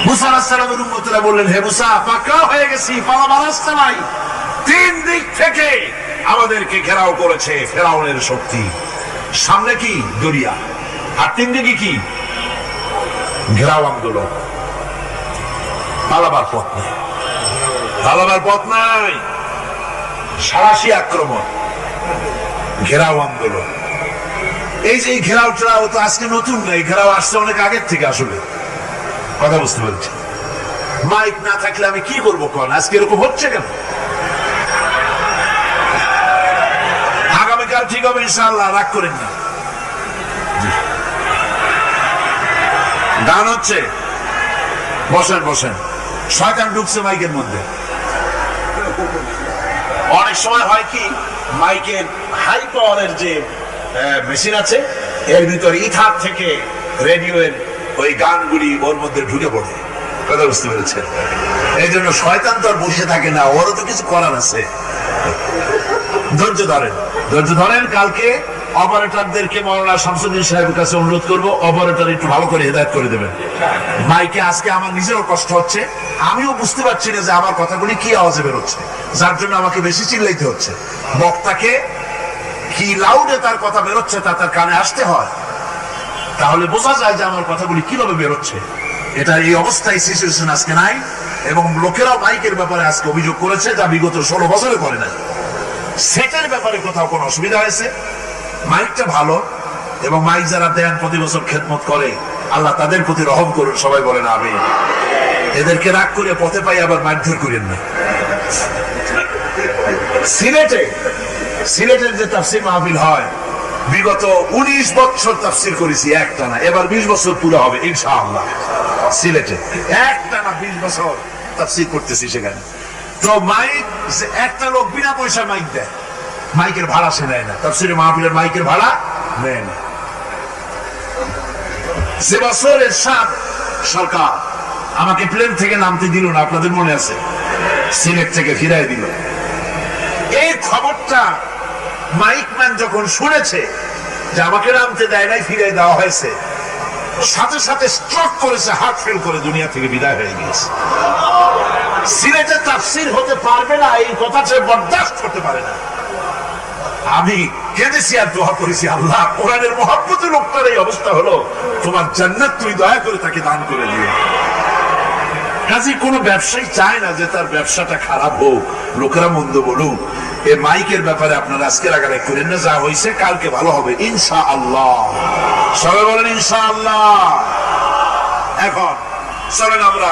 মুসা আলাইহিস সালামের উম্মতরা বললেন, হে মুসা, পাকড়াও হয়ে গেছি, পালাবার রাস্তা নাই। তিন দিক থেকে আমাদেরকে ঘেরাও করেছে ফিরআউনের শক্তি। সামনে কি? দরিয়া, আর তিন দিকে কি? ঘেরাও আন্দোলন। পালাবার পথ নেই, পালাবার পথ নাই। সারাশি আক্রমণ, ঘেরাও আন্দোলন। এই যে ঘেরাও টেরাও তো আজকে নতুন নাই, ঘেরাও আসছে অনেক আগের থেকে। আসলে কথা বুঝতে পারছি। মাইক না থাকলে আমি কি করবো কোন? আজকে এরকম হচ্ছে কেন? আগামীকাল ঠিক হবে ইনশাআল্লাহ, রাগ করেন না। গান হচ্ছে, বসেন বসেন। শয়তান ঢুকছে মাইকের মধ্যে। অনেক সময় হয় কি, মাইকের হাই পাওয়ারের যে মেশিন আছে, এর ভিতরে ইথার থেকে রেডিওর ওই গানগুলি ওর মধ্যে ঢুকে পড়ে। কথা বুঝতে পেরেছেন? এই জন্য শয়তান তো আর বসে থাকে না, ওরও তো কিছু করার আছে। ধৈর্য ধরেন, ধৈর্য ধরেন। কালকে অপারেটরদেরকে মাওলানা শামসুদ্দিন সাহেবের কাছে অনুরোধ করবো, অপারেটর একটু ভালো করে হেদায়েত করে দেবেন মাইকে। আজকে আমার নিজেরও কষ্ট হচ্ছে, আমিও বুঝতে পারছি না যে আমার কথাগুলি কি আওয়াজে বেরোচ্ছে, যার জন্য আমাকে বেশি চিল্লাইতে হচ্ছে। বক্তাকে কি লাউডে তার কথা বেরোচ্ছে তা তার কানে আসতে হয়, তাহলে বোঝা যায় যে আমার কথাগুলি কিভাবে বেরোচ্ছে। এটা এই অবস্থায় সিচুয়েশন আজকে নাই, এবং লোকেরাও মাইকের ব্যাপারে আজকে অভিযোগ করেছে, যা বিগত 16 বছরে করে নাই। সেটের ব্যাপারে কোথাও কোনো অসুবিধা হয়েছে? মাইকটা ভালো, এবং মাইক যারা দেন প্রতি বছর খেদমত করে, আল্লাহ তাদের প্রতি রহম করুন। সবাই বলেন আমিন। এদেরকে রাগ করে পথে পাই আবার মারধর করেন না। সিলেটের যে তাফসীর মাহফিল হয়, বিগত 19 বছর তাফসীর করেছি একটানা, এবার 20 বছর পুরো হবে ইনশাআল্লাহ। সিলেটে একটানা 20 বছর তাফসীর করতেছি সেখানে। তো মাইক, একটা লোক বিনা পয়সা মাইক দেয়, মাইকের ভাড়া সে নেয় না। তাফসীরের মাহফিলের মাইকের ভাড়া নেয় না। সে বছর এরশাদ সরকার আমাকে প্লেন থেকে নামতে দিল না, আপনাদের মনে আছে? সিলেট থেকে ফিরাই দিল। এই খবরটা মাইকম্যান যখন শুনেছে যে আমাকে নামতে দেয় নাই, ফিরাই দেওয়া হয়েছে, সাথে সাথে স্ট্রোক করেছে, হার্ট ফেল করে দুনিয়া থেকে বিদায় হয়ে গিয়েছে। সিলেটে তাফসীর হতে পারবে না, এই কথা সে বরদাস্ত করতে পারে না। আমি কেঁদেছি আর দোয়া করেছি, আল্লাহ, কোরআনের মহব্বতের লোকটার এই অবস্থা হলো, তোমার জান্নাত তুই দয়া করে তাকে দান করে দিও। কাজে কোনো ব্যবসায়ী চায় না যে তার ব্যবসাটা খারাপ হোক, লোকেরা মন্দ বলুক। এই মাইকের ব্যাপারে আপনারা আজকে রাগারাগ করেন না, যা হয়েছে কালকে ভালো হবে ইনশাআল্লাহ। সবাই বলেন ইনশাআল্লাহ। এখন চলেন আমরা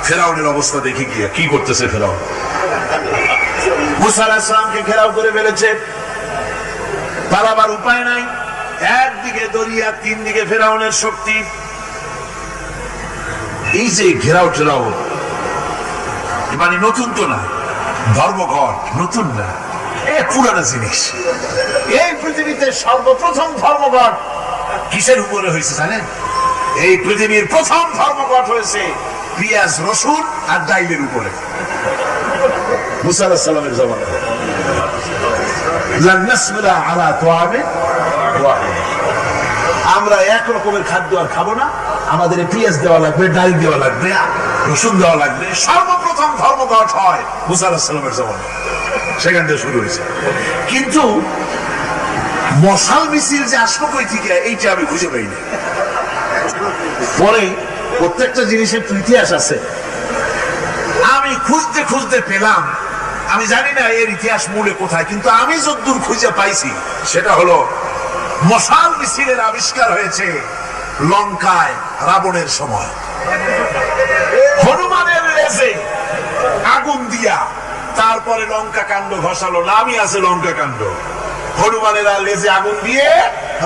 ফেরাউনের অবস্থা দেখি গিয়ে কি করতেছে ফেরাউন। মুসা আলাইহিস সালামকে ঘেরাও করে ফেলেছে, পালাবার উপায় নাই। একদিকে দরিয়া, তিন দিকে ফেরাউনের শক্তি। এই যে ঘেরাও টেরাও মানে নতুন তো না, ধর্মঘট নতুন না, অনেক পুরানো জিনিস। এই পৃথিবীতে সর্বপ্রথম ধর্মঘট কিসের উপরে হয়েছে জানেন? এই পৃথিবীর প্রথম ধর্মঘট হয়েছে পেঁয়াজ, রসুন আর ডাইলের উপরে। মুসা আলাইহিস সালামের জমানায় লান নাসবিরা আলা তুআমিন ওয়াহিদ, আমরা এক রকমের খাদ্য আর খাবো না, আমাদের পেঁয়াজ দেওয়া লাগবে, ডাল দেওয়া লাগবে, রসুন দেওয়া লাগবে। সর্বপ্রথম ধর্মঘট হয় মুসা আলাইহিস সালামের জমানায়, সেখান থেকে শুরু হয়েছে। কিন্তু মশাল মিছিল যে আসলো কই থেকে, এইটা আমি খুঁজে পাইনি। পরে প্রত্যেকটা জিনিসের ইতিহাস আছে, আমি খুঁজতে খুঁজতে পেলাম। আমি জানি না এর ইতিহাস মূলে কোথায়, কিন্তু আমি যতদূর খুঁজে পাইছি সেটা হলো মশাল মিছিলের আবিষ্কার হয়েছে লঙ্কায় রাবণের সময়। হনুমানের লেজে আগুন দিয়া তারপরে লঙ্কা কাণ্ড ঘষালো, নামই আছে লঙ্কা কাণ্ড। হনুমানের লেজে আগুন দিয়ে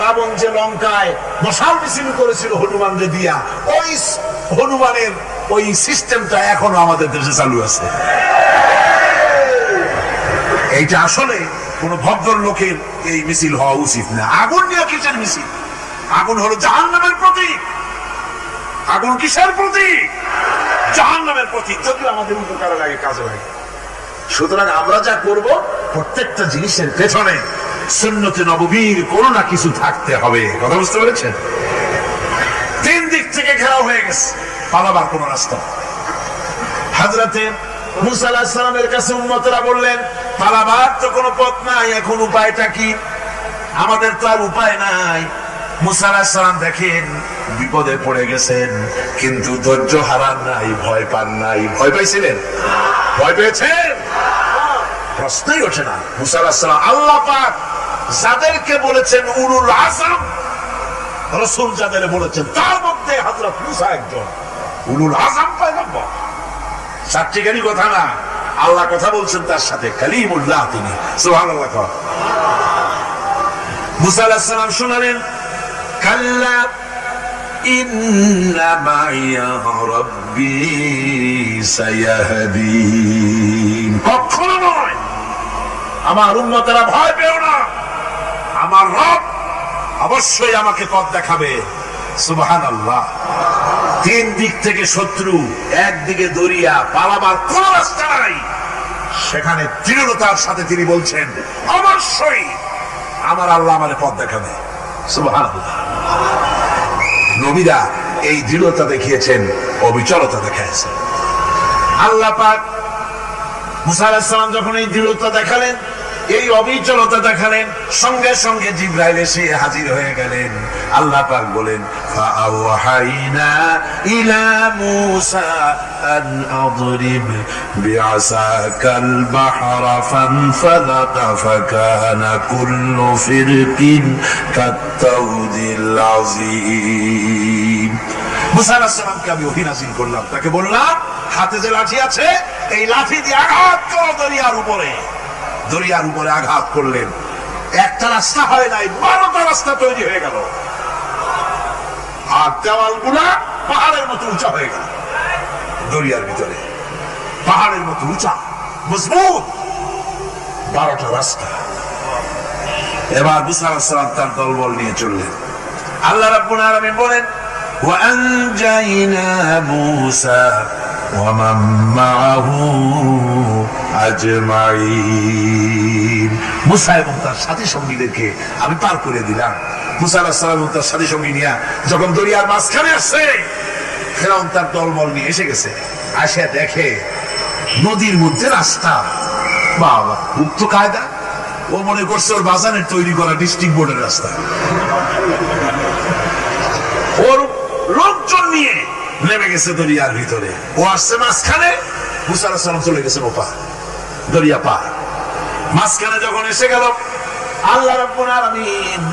রাবণ যে লঙ্কায় মশাল মিছিল করেছিল হনুমানকে দিয়া, ওই হনুমানের ওই সিস্টেমটা এখনো আমাদের দেশে চালু আছে। এইটা আসলে কোন ভদ্র লোকের এই মিছিল হওয়া উচিত না। আগুন নিয়ে কিসের মিছিল? আগুন হলো জাহান্নামের প্রতীক। আগুন কিসের প্রতীক? জাহান্নামের প্রতীক। যদিও আমাদের উপকারে লাগে, কাজে লাগে। সুতরাং আমরা যা করব প্রত্যেকটা জিনিসের পেছনে সুন্নতে নববীর কোনো না কিছু থাকতে হবে। কথা বুঝতে পেরেছেন? তিন দিক থেকে ঘেরাও হয়ে গেছে, পালাবার কোন রাস্তা। হযরতে মুসা আলাইহিস সালামের কাছে উম্মতরা বললেন, পালাবার তো কোনো পথ নাই, এখন উপায়টা কি? আমাদের তো আর উপায় নাই। মুসা আলাইহিস সালাম দেখেন বিপদে পড়ে গেছেন, কিন্তু ধৈর্য হারান নাই, ভয় পান নাই। ভয় পাইছিলেন? ভয় পেয়েছেন? প্রশ্নই ওঠে না। মুসা আলাইহিস সালাম আল্লাহ পাক যাদেরকে বলেছেন উলুল আযম রাসূল, যাদের বলেছেন তার মধ্যে হযরত মুসা একজন উলুল আযম পয়গম্বর। চারটিখানি কথা না, আল্লাহ কথা বলছেন তার সাথে, কালিমুল্লাহ তিনি। সুবহানাল্লাহ। মুসা আলাইহিস সালাম শুনালেন, কাল্লা ইন্না মাইয়া রাব্বি সায়াহদিন। কখনো নয়, আমার উম্মতেরা ভয় পেও না, আমার রব অবশ্যই আমাকে পথ দেখাবে। সুবহানাল্লাহ। তিন দিক থেকে শত্রু, একদিকে দরিয়া, পালাবার কোন রাস্তা নাই। সেখানে দৃঢ়তার সাথে তিনি বলছেন, অবশ্যই আমার আল্লাহ আমাদের পথ দেখাবে। সুবহানাল্লাহ। নবীরা এই দৃঢ়তা দেখিয়েছেন, অবিচলতা দেখাইছেন। আল্লাহ পাক মুসা আলাইহিস সালাম যখন এই দৃঢ়তা দেখালেন, এই অবিচলতা দেখালেন, সঙ্গে সঙ্গে জিবরাইল এসে হাজির হয়ে গেলেন। আল্লাহ পাক বলেন, ফাআওহাইনা ইলা মূসা আন আদরিব বিআসাকাল বাহরা ফানফালাকা ফাকানা কুল্লু ফিরকিন কাত্তাউদিল আযীম। মুসা আলাইহিস সালামকে আমি ওহী নাযিল করলাম, তাকে বললাম হাতে যে লাঠি আছে এই লাঠি দিয়ে আঘাত করো দরিয়ার উপরে। দরিয়ার উপরে আঘাত করলেন, একটা রাস্তা হয় নাই, 12টা রাস্তা তৈরি হয়ে গেল। আর দেওয়ালগুলা পাহাড়ের মতো উঁচা হয়ে গেল। দরিয়ার ভিতরে পাহাড়ের মতো উঁচা মজবুত 12টা রাস্তা। এবার মুসা আলাইহিস সালাম তার দলবল নিয়ে চললেন। আল্লাহ রাব্বুল আলামিন বলেন, ওয়া আনজাইনা মূসা ওয়া মান মাআহু আজমাইন। মুসা এবং তার সাথী সঙ্গীদেরকে আমি পার করে দিলাম। মুসা আলাইহিস সালাম এবং তার সাথী সঙ্গী নিয়ে যখন দরিয়ার মাঝখানে আসছে, ফেরাউন তার দলবল নিয়ে এসে গেছে। আসে দেখে নদীর মধ্যে রাস্তা। বাবা, মুক্ত কায়দা। ও মনে করছে ওর বাজারের তৈরি করা ডিস্ট্রিক্ট বোর্ডের রাস্তা। ওর লোকজন নিয়ে নেমে গেছে দরিয়ার ভিতরে। ও আসছে মাঝখানে, মুসা আলাইহিস সালাম চলে গেছেন ওপার, দরিয়া পার। মাঝখানে যখন এসে গেল, আল্লাহ রাব্বুল আলামিন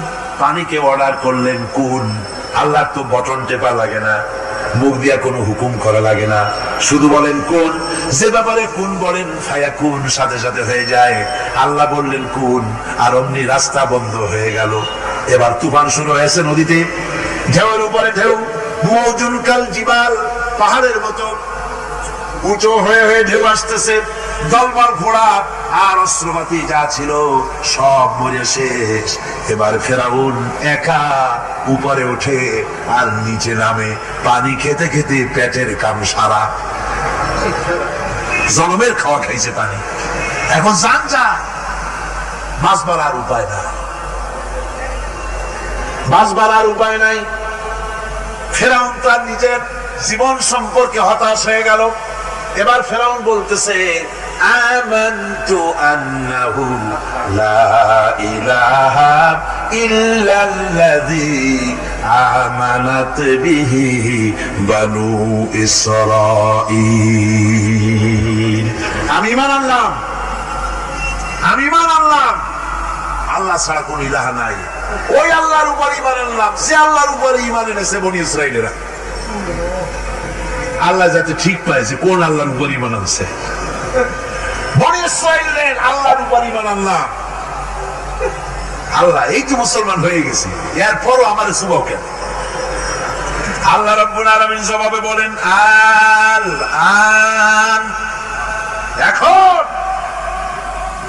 পানিকে অর্ডার করলেন কোন। আল্লাহর তো বটন টেপা লাগে না, মুখ দিয়া কোনো হুকুম করা লাগে না, শুধু বলেন কোন। যে ব্যাপারে কোন বলেন ফায়াকুন, সাথে সাথে হয়ে যায়। আল্লাহ বললেন কোন, আর অমনি রাস্তা বন্ধ হয়ে গেল। এবার তুফান শুরু হয়েছে নদীতে, ঢেউয়ের উপরে ঢেউ, মওজুন কাল জিবাল, পাহাড়ের মতো উঁচু হয়ে হয়ে ঢেউ আসতেছে। দলবল ঘোড়া আর অস্ত্রপাতি যা ছিল সব মরে শেষ। এবার ফেরাউন একা উপরে ওঠে আর নিচে নামে, পানি খেতে খেতে পেটের কাম সারা, জনমের খাওয়া খাইছে পানি। এখন যান যা, বাঁচবার আর উপায় নাই, বাঁচবার আর উপায় নাই। ফেরাউন তার নিজের জীবন সম্পর্কে হতাশ হয়ে গেল। এবার ফেরাউন বলতেছে, আমানতু আন্নাহু লা ইলাহা ইল্লাল্লাযী আমানাত বিহি বানু ইসরাঈল। আমি ঈমান আনলাম, আমি ঈমান আনলাম আল্লাহ ছাড়া কোন ইলাহ নাই। ওই আল্লাহর উপর ঈমান আনলাম যে আল্লাহর উপর ঈমান এনেছে বনি ইসরাঈলেরা। আল্লাহ যাতে ঠিক পাইছে কোন আল্লাহর উপর ঈমান আনছে, বনি ইসরাঈলের আল্লাহর উপর ঈমান আনলাম। আল্লাহ এই তো মুসলমান হয়ে গেছি, এরপরও আমার সুবাও কেন? আল্লাহ রাব্বুল আলামিন জবাবে বলেন, আল আন, এখন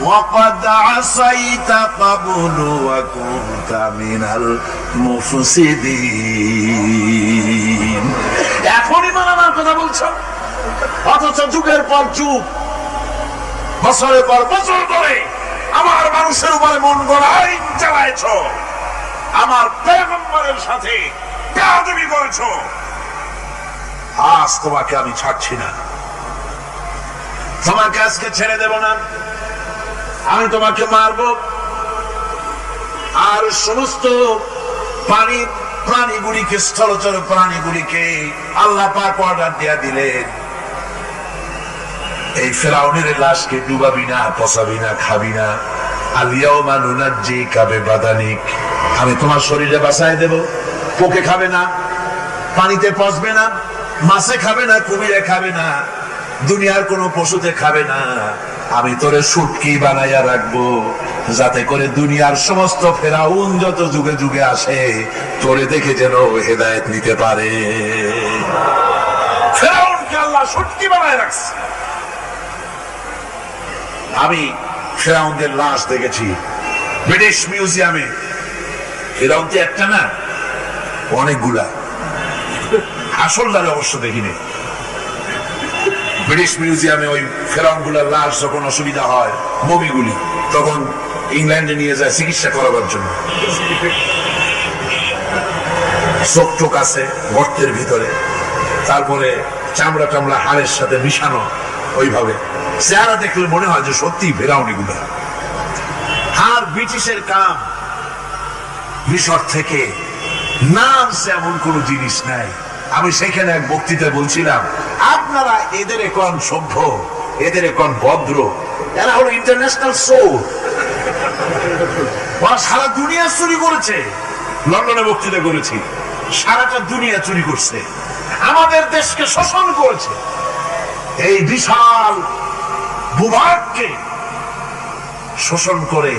وقد عصيت قبل وكنت من المفسدين। এখনই মানার কথা বলছো, অথচ যুগের পর যুগ, বছরের পর বছর ধরে আমার মানুষের উপরে মন গড়া আইন চালাইছ, আমার পয়গম্বরের সাথে বেয়াদবি করেছ। আজ তোমাকে আমি ছাড়ছি না, তোমাকে আজকে ছেড়ে দেব না, আমি তোমাকে মারব। আর সমস্ত প্রাণীগুলিকে, স্থলচর প্রাণীগুলিকে আল্লাহ পাক অর্ডার দেয়া দিলেন, এই ফেরাউনের লাশকে ডুবাবি না, পচাবি না, খাবি না। আলিয়াউমা নুনাজ্জিকা বিবাদানিক, আমি তোমার শরীরে বাঁচায় দেব। পোকে খাবে না, পানিতে পচবে না, মাছে খাবে না, কুমিরে খাবে না, দুনিয়ার কোনো পশুতে খাবে না। আমি তোরে শুটকি বানাইয়া রাখবো, যাতে করে দুনিয়ার সমস্ত ফেরাউন যত যুগে যুগে আসে তোরে দেখে যেন হেদায়েত নিতে পারে। ফেরাউনকে আল্লাহ শুটকি বানায় রাখছে। আমি ফেরাউনদের লাশ দেখেছি ব্রিটিশ মিউজিয়ামে। ফেরাউন তো একটা না, অনেকগুলা। আসলদারে অবশ্য দেখিনি। ব্রিটিশ মিউজিয়ামে ওই ফেরাউন গুলার লাশ যখন অসুবিধা হয়, মমিগুলি, তখন ইংল্যান্ডে নিয়ে যায় চিকিৎসা করাবার জন্য। চোখ টোক আছে গর্তের ভিতরে, তারপরে চামড়া টামড়া হাড়ের সাথে মিশানো, ওইভাবে চেহারা দেখলে মনে হয় যে সত্যি ফেরাউনি গুলা। আর ব্রিটিশের কাম, মিশর থেকে নামছে এমন কোন জিনিস নাই। আমি সেখানে এক বক্তৃতায় বলছিলাম, আপনারা এদের এখন সভ্য, এদের এখন ভদ্র, এরা হলো ইন্টারন্যাশনাল সোর, ওরা সারা দুনিয়া চুরি করেছে। লন্ডনে বক্তৃতা করেছি, সারাটা দুনিয়া চুরি করছে, আমাদের দেশকে শোষণ করেছে। এই বিশাল ভূভাগকে শোষণ করে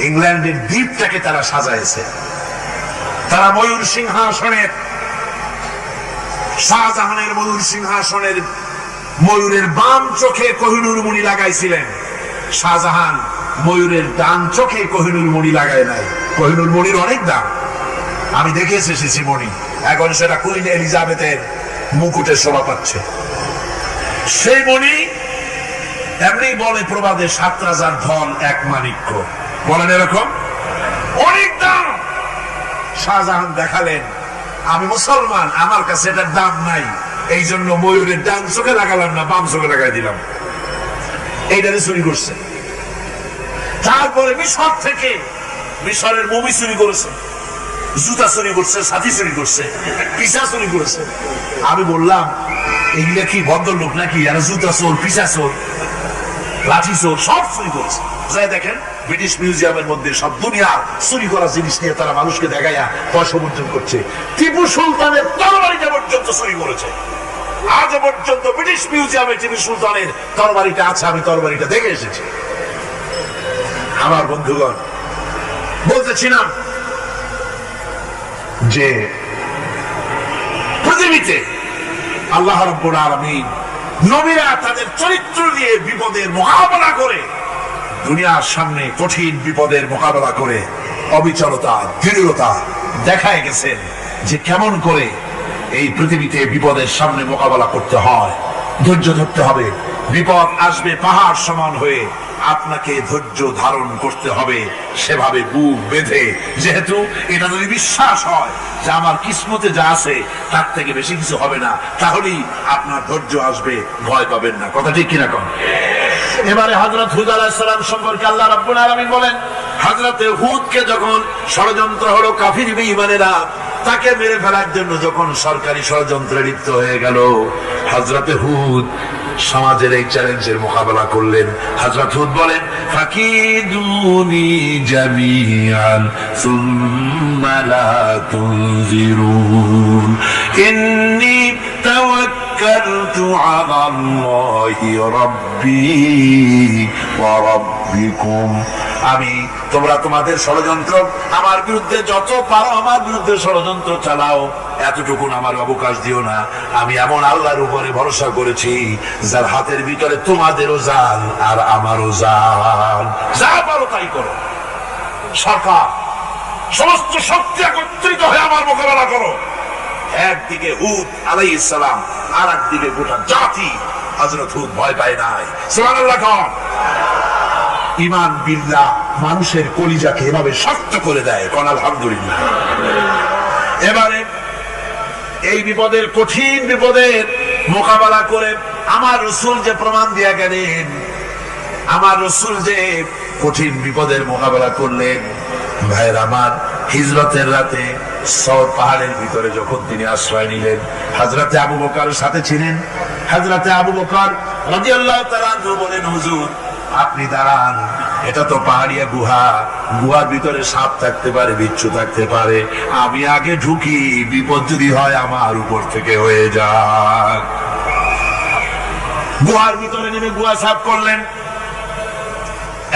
ইংল্যান্ডের দ্বীপটাকে তারা সাজাইছে। তারা ময়ূর সিংহাসনের, শাহজাহানের ময়ূর সিংহাসনের ময়ূরের বাম চোখে কোহিনূর মণি লাগাইছিলেন। শাহজাহান ময়ূরের ডান চোখে কোহিনূর মণি লাগায় নাই। কোহিনূর মণির অনেক দাম, আমি দেখে এসেছি মণি। এখন সেটা কুইন এলিজাবেথের মুকুটের শোভা পাচ্ছে। সেই মণি এমনি বলে প্রবাদে, 7 রাজার ধন এক মাণিক্য, বলেন এরকম অনেক দাম। শাহজাহান দেখালেন, আমি মুসলমান, আমার কাছে এটার দাম নাই, এই জন্য ময়ূরের ডান চোখে লাগালাম না, বাম চোখে লাগাই দিলাম। এইটারে চুরি করছে। তারপরে মিশর থেকে, মিশরের মমি চুরি করেছে, জুতা চুরি করছে, ছাতি চুরি করছে, পিসা চুরি করেছে। আমি বললাম, এগুলা কি ভদ্রলোক নাকি? আর জুতা চোর, পিসা চোর, লাঠি চোর, সব চুরি করেছে। যাই দেখেন ব্রিটিশ মিউজিয়ামের মধ্যে সব দুনিয়ার চুরি করা জিনিস নিয়ে তারা মানুষকে দেখাইয়া পয়সা উপার্জন করছে। টিপু সুলতানের তরবারিটা পর্যন্ত চুরি করেছে। আজ পর্যন্ত ব্রিটিশ মিউজিয়ামে টিপু সুলতানের তরবারিটা আছে, আমি তরবারিটা দেখে এসেছি। আমার বন্ধুগণ, বলতেছিলাম যে পৃথিবীতে আল্লাহ রাব্বুল আলামিন নবীরা তাদের চরিত্র দিয়ে বিপদের মোকাবেলা করে, দুনিয়ার সামনে কঠিন বিপদের মোকাবেলা করে অবিচলতা, দৃঢ়তা দেখায় গেছেন যে কেমন করে এই পৃথিবীতে বিপদের সামনে মোকাবেলা করতে হয়। ধৈর্য ধরতে হবে, বিপদ আসবে পাহাড় সমান হয়ে, আপনাকে ধৈর্য ধারণ করতে হবে সেভাবে বুক বেঁধে। যেহেতু এটা যদি বিশ্বাস হয় যে আমার কিসমতে যা আছে তার থেকে বেশি কিছু হবে না, তাহলেই আপনার ধৈর্য আসবে, ভয় পাবেন না। কথা ঠিক কিনা কন? এবারে হযরত হুদ আলাইহিস সালাম সম্পর্কে আল্লাহ রাব্বুল আলামিন বলেন, হযরত হুদকে যখন ষড়যন্ত্র হলো কাফির বেঈমানেরা তাকে মেরে ফেলার জন্য যখন সরকারি ষড়যন্ত্রে লিপ্ত হয়ে গেল, হযরত হুদ সমাজের এই চ্যালেঞ্জের মোকাবেলা করলেন। হযরত হুদ বলেন, ফাকিদুনি জামিআন সুম্মা লা তুনজিরুন ইন্নী তাওয়াক্কালতু আলাল্লাহি রাব্বি ওয়া রাব্বিকুম। তোমরা তোমাদের ষড়যন্ত্র আমার বিরুদ্ধে যত পারো আমার বিরুদ্ধে ষড়যন্ত্র চালাও, এতটুকু আমার অবকাশ দিও না। আমি এমন আল্লাহর উপরে ভরসা করেছি যার হাতের ভিতরে তোমাদেরও জাল আর আমারও জাল। যা পারো তাই করো। সরকার সমস্ত শক্তি একত্রিত হয়ে আমার মোকাবেলা করো। একদিকে হুদ আলাইহিস সালাম, আর একদিকে গোটা জাতি। হযরত হুদ ভয় পায় নাই। সুবহানাল্লাহ। ঈমান বিল্লাহ মানুষের কলিজাকে এভাবে শক্ত করে দেয়। কোন আলহামদুলিল্লাহ। এবারে এই বিপদের, কঠিন বিপদের মোকাবেলা করে আমার রাসূল যে প্রমাণ দিয়ে গেলেন, আমার রাসূল যে কঠিন বিপদের মোকাবেলা করলেন, ভাইয়ের আমার, হিজরতের রাতে সওর পাহাড়ের ভিতরে যখন তিনি আশ্রয় নিলেন, হযরতে আবু বকরের সাথে ছিলেন। হযরতে আবু বকর রাদিয়াল্লাহু তাআলা বলেন, হুজুর আপনি দাঁড়ান, এটা তো পাহাড়িয়া গুহা, গুহার ভিতরে সাপ থাকতে পারে, বিচ্ছু থাকতে পারে, আমি আগে ঢুকি, বিপদ যদি হয় আমার উপর থেকে হয়ে যাক। গুহার ভিতরে নেমে গুহা সাফ করলেন।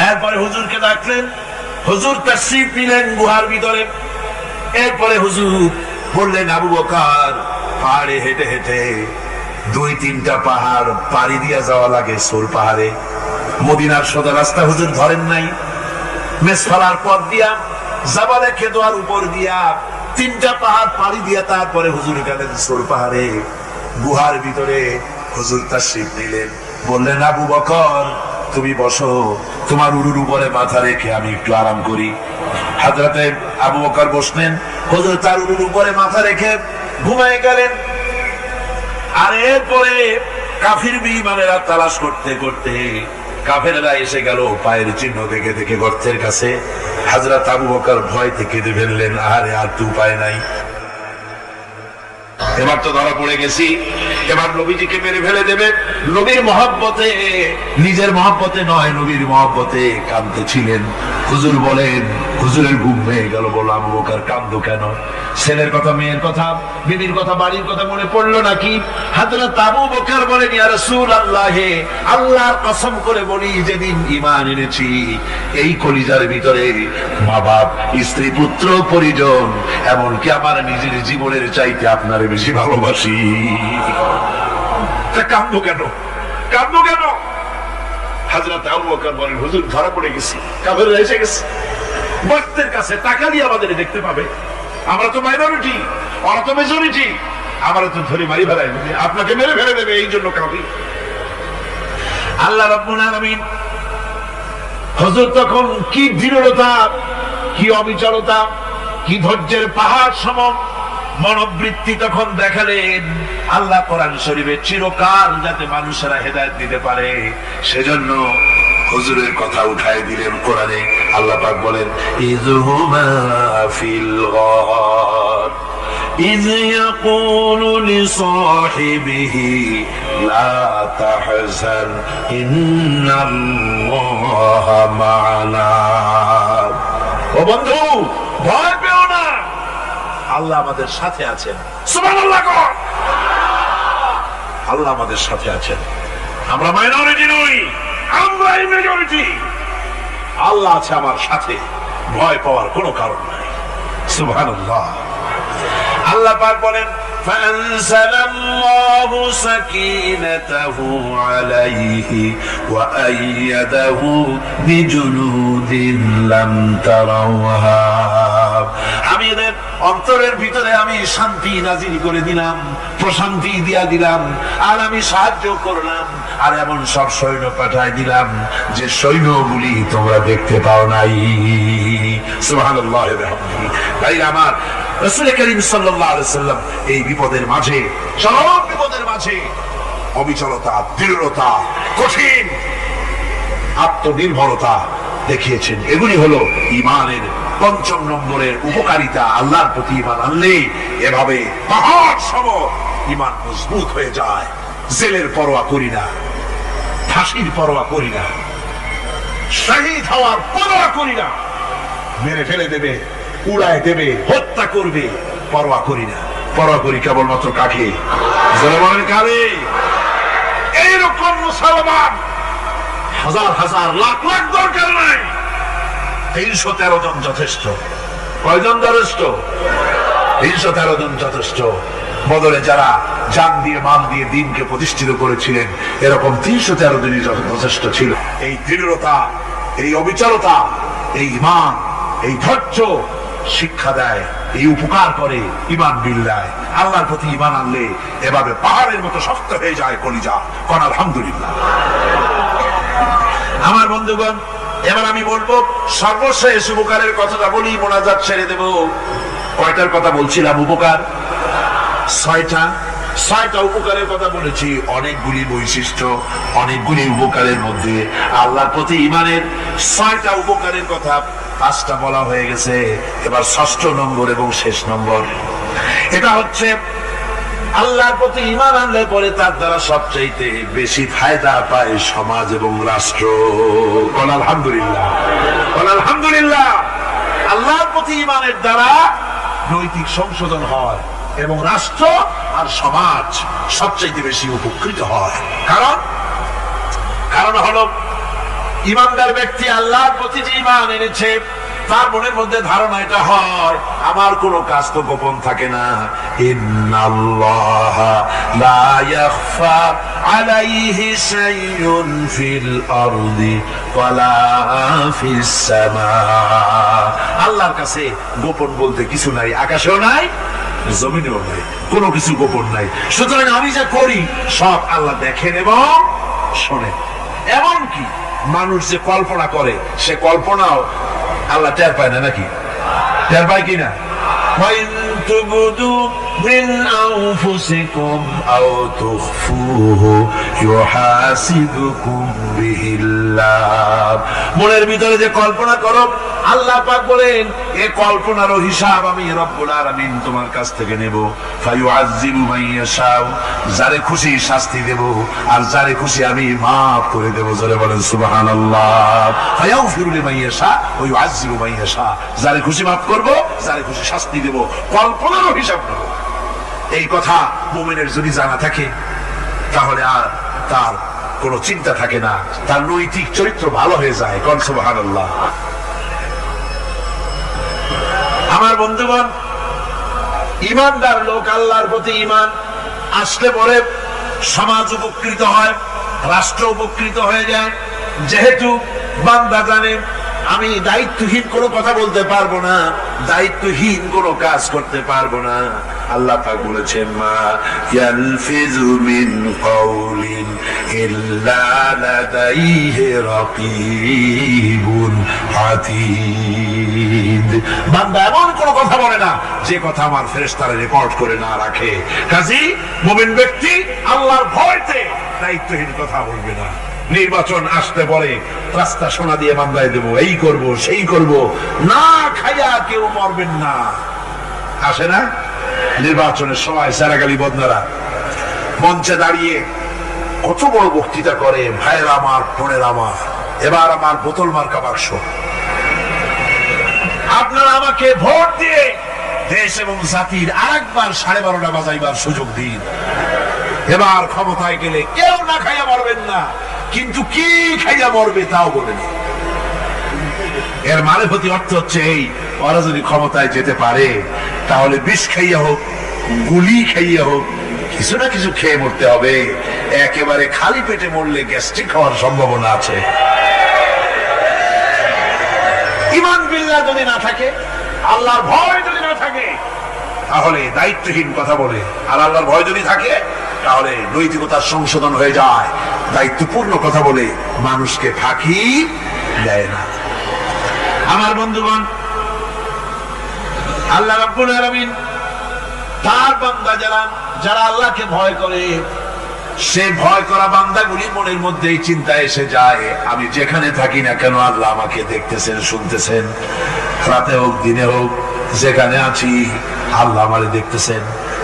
এরপরে হুজুরকে ডাকলেন, হুজুর তাশরীফ নিলেন গুহার ভিতরে। এরপরে হুজুর বললেন, আবু বকর পাহাড়ে হেঁটে হেঁটে 2-3টা পাহাড় পাড়ি দিয়া যাওয়া লাগে সোর পাহাড়ে। মদিনার সোজা রাস্তা হুজুর ধরেন নাই, মেসফালার পথ দিয়া জাবালে খেদোয়ার উপর দিয়া 3টা পাহাড় পাড়ি দিয়া তারপরে হুজুর গেলেন সোর পাহাড়ে। গুহার ভিতরে হুজুর তাশরীফ নিলেন। বললেন, আবু বকর তুমি বসো, তোমার উরুর উপরে মাথা রেখে আমি একটু আরাম করি। হযরতে আবু বকর বসলেন, হুজুর তার উরুর উপরে মাথা রেখে ঘুমায় গেলেন। আর এরপরে কাফির বেঈমানেরা তালাশ করতে করতে কাফেররা এসে গেল পায়ের চিহ্ন দেখে দেখে গর্তের কাছে। হযরত আবু বকর ভয়তে কেঁদে ফেললেন, আরে আর তো উপায় নাই, এবার তো ধরা পড়ে গেছি, এবার নবীজিকে মেরে ফেলে দেবে। নবীর মহব্বতে, নিজের মহব্বতে নয়, নবীর মহব্বতে কাঁদতেছিলেন। হুজুর বলেন, হুজুরের ঘুম ভেঙে গেল। বলল, আবু বকর কাঁদো কেন? ছেলের কথা, মেয়ের কথা, বিবির কথা, বাড়ির কথা মনে পড়লো নাকি? হযরত আবু বকর বলেন, ইয়া রাসূলুল্লাহ, আল্লাহর কসম করে বলি, যেদিন ঈমান এনেছি এই কলিজার ভিতরে মা বাপ, স্ত্রী, পুত্র, পরিজন, এমনকি আমার নিজের জীবনের চাইতে আপনারে বেশি ভালোবাসি। কাঁদো কেন? কাঁদো কেন? হযরত আবু বকর বলেন, হুজুর ধরা পড়ে গেছি, কাফেররা এসে গেছে, বক্তের কাছে টাকা দিয়ে আমাদের দেখতে পাবে, আমরা তো মাইনরিটি, ওরা তো মেজরিটি, আমরা তো ধরে মারি ফেলাই, আপনাকে মেরে ফেলে দেবে, এই জন্য কাঁদি। আল্লাহ রাব্বুল আলামিন হুজুর তখন কি দৃঢ়তা, কি অবিচলতা, কি ধৈর্যের পাহাড় সম মনোবৃত্তি তখন দেখালেন। আল্লাহ কোরআন শরীফে চিরকাল যাতে মানুষেরা হেদায়েত দিতে পারে সেজন্য হুজুরের কথা উঠায় দিলেন কোরআনে। আল্লাহ পাক বলেন, ইযহুমা ফিল গার إذ يقول لصاحبه لا تحزن إن الله معنا। ও বন্ধু, ভয় পেও না, আল্লাহ আমাদের সাথে আছেন। সুবহানাল্লাহ। আল্লাহ আমাদের সাথে আছেন। আমরা মাইনরিটি নই, আমরা মেজরিটি। আল্লাহ আছে আমার সাথে, ভয় পাওয়ার কোনো কারণ নাই। সুবহানাল্লাহ। আল্লাহ পাক বলেন, فأنزل الله سكينته عليه وأيده بجنود لم تروها আমি এদের অন্তরের ভিতরে আমি শান্তি নাজিল করে দিলাম, প্রশান্তি দিয়া দিলাম, আর আমি সাহায্য করলাম, আর এমন সব সৈন্য পাঠায় দিলাম যে সৈন্যগুলি তোমরা দেখতে পাও নাই। সুবহানাল্লাহ। তাই আমার রাসূল করিম সাল্লাল্লাহু আলাইহি ওয়াসাল্লাম এই বিপদের মাঝে, চরম বিপদের মাঝে অবিচলতা, দৃঢ়তা, কঠিন আত্মনির্ভরতা দেখিয়েছেন। এগুলি হলো ঈমানের পঞ্চম নম্বরের উপকারিতা। আল্লাহর প্রতি ঈমান আনলে এভাবে পাহাড় সম ঈমান মজবুত হয়ে যায়। জেলের পরোয়া করি না, ফাঁসির পরোয়া করি না, শহীদ হওয়ার পরোয়া করি না, মেরে ফেলে দেবে, উড়ায় দেবে, হত্যা করবে, পরোয়া করি না। পরোয়া করি কেবলমাত্র কাকে? কারে? এইরকম মুসলমান হাজার হাজার লাখ লাখ দরকার নাই, 313 জন যথেষ্ট। কয়জন যথেষ্ট? 313 জন যথেষ্ট। বদলে যারা জান দিয়ে, মাল দিয়ে দিনকে প্রতিষ্ঠিত করেছিলেন, এরকম 313 জনই যথেষ্ট ছিল। এই দৃঢ়তা, এই অবিচলতা, এই ঈমান, এই ধৈর্য শিক্ষা দেয়, এই উপকার করে ঈমান বিল্লাহ। আল্লাহর প্রতি ঈমান আনলে এভাবে পাহাড়ের মতো শক্ত হয়ে যায় কলিজা। কোন আলহামদুলিল্লাহ। আমার বন্ধুগণ, এবার আমি বলবো সর্বশেষ উপকারের কথাটা বলি, মোনাজাত ছেড়ে দেব। কয়টার কথা বলছিলাম? উপকার 6টা উপকারের কথা বলেছি। অনেকগুলি বৈশিষ্ট্য, অনেকগুলি উপকারের মধ্যে আল্লাহর প্রতি ঈমানের 6টা উপকারের কথা 5টা বলা হয়ে গেছে। এবার 6ষ্ঠ নম্বর এবং শেষ নম্বর, এটা হচ্ছে আল্লাহর প্রতি ঈমান আনলে পরে তার দ্বারা সবচাইতে বেশি ফায়দা পায় সমাজ এবং রাষ্ট্র। বল আলহামদুলিল্লাহ, বল আলহামদুলিল্লাহ। আল্লাহর প্রতি ঈমানের দ্বারা নৈতিক সংশোধন হয় এবং রাষ্ট্র আর সমাজ সবচাইতে বেশি উপকৃত হয়। কারণ হলো ঈমানদার ব্যক্তি আল্লাহর প্রতি যে ঈমান এনেছে, তার মনের মধ্যে ধারণা এটা হয়, আমার কোনো কাজ তো গোপন থাকে না। ইন্নাল্লাহা লা ইয়াখফা আলাইহি শাইউন ফিল আরদি ওয়ালা ফিস সামা। আল্লাহর কাছে গোপন বলতে কিছু নাই, আকাশেও নাই, জমিনেও নাই, কোনো কিছু গোপন নাই। সুতরাং আমি যা করি সব আল্লাহ দেখেন এবং শোনেন। এমনকি মানুষ যে কল্পনা করে, সে কল্পনাও আল্লাহ টের পায় না, নাকি? টের পায় কিনা? من أنفسكم أو تخفوه يحاسبكم به الله। মনের ভিতরে যে কল্পনা করো, আল্লাহ পাক বলেন এই কল্পনারও হিসাব আমি রব্বুল আলামিন তোমার কাছ থেকে নেব। ফায়ুআযযিবু মান ইয়াশাউ, যারে খুশি শাস্তি দেব, আর যারে খুশি আমি maaf করে দেব। জোরে বলেন সুবহানাল্লাহ। ফায়াগফিরু লিমান ইয়াশা ওয়া ইউআযযিবু মান ইয়াশা, যারে খুশি maaf করব, যারে খুশি শাস্তি দেব, কল্পনারও হিসাব নেব। এই কথা মুমিনের যদি জানা থাকে, তাহলে আর তার কোনো চিন্তা থাকে না, তার নৈতিক চরিত্র ভালো হয়ে যায়। কোন সুবহানাল্লাহ। আমার বন্ধুগণ, ঈমানদার লোক, আল্লাহর প্রতি ঈমান আসলে পরে সমাজ উপকৃত হয়, রাষ্ট্র উপকৃত হয়ে যায়। যেহেতু বান্দা জানে আমি দায়িত্বহীন কোনো কথা বলতে পারবো না, দায়িত্বহীন কোনো কাজ করতে পারবো না। আল্লাহ পাক বলেছেন, মা ইয়ালফিজু মিন কাউলিন ইল্লা লাদাইহি রাকিবুন আতীদ। বান্দা এমন কোনো কথা বলে না যে কথা আমার ফেরেশতারা রেকর্ড করে না রাখে। কাজী মুমিন ব্যক্তি আল্লাহর ভয়তে দায়িত্বহীন কথা বলবে না। নির্বাচন আসতে পরে রাস্তা সোনা দিয়ে বান্ধাই দেবো, এই করব সেই করব, না খাইয়া কেউ মরবেন না। আসে না নির্বাচনের সময় সারাগালি বদনারা মঞ্চে দাঁড়িয়ে কত বড় বক্তৃতা করে, ভাইয়ের আমার, বোনের আমার, এবার আমার বোতল মার্কা বাক্স, আপনারা আমাকে ভোট দিয়ে দেশ এবং জাতির আরেকবার 12:30 বাজাইবার সুযোগ দিন। এবার ক্ষমতায় গেলে কেউ না খাইয়া মরবেন না, কিন্তু কি খাইয়া মরবে তাও বলেন। এর মানে প্রতি অর্থ হচ্ছে এই, ওরা যদি ক্ষমতায় যেতে পারে তাহলে বিষ খাইয়া হোক, গুলি খাইয়া হোক, কিছু না কিছু খেয়ে মরতে হবে। একেবারে খালি পেটে মরলে গ্যাস্ট্রিক হওয়ার সম্ভাবনা আছে। ঈমান বিল্লাহ যদি না থাকে, আল্লাহর ভয় যদি না থাকে, তাহলে দায়িত্বহীন কথা বলে। আর আল্লাহর ভয় যদি থাকে তাহলে নৈতিকতার সংশোধন হয়ে যায়। দায়িত্বপূর্ণ কথা বলে মানুষকে ফাঁকি দেয় না। আমার বন্ধুগণ, আল্লাহ রাব্বুল আলামিন তার বান্দা যারা আল্লাহকে ভয় করে, সে ভয় করা বান্দাগুলি মনের মধ্যে এই চিন্তা এসে যায়, আমি যেখানে থাকি না কেন আল্লাহ আমাকে দেখতেছেন, শুনতেছেন। রাতে হোক দিনে হোক যেখানে আছি আল্লাহ আমারে দেখতেছেন।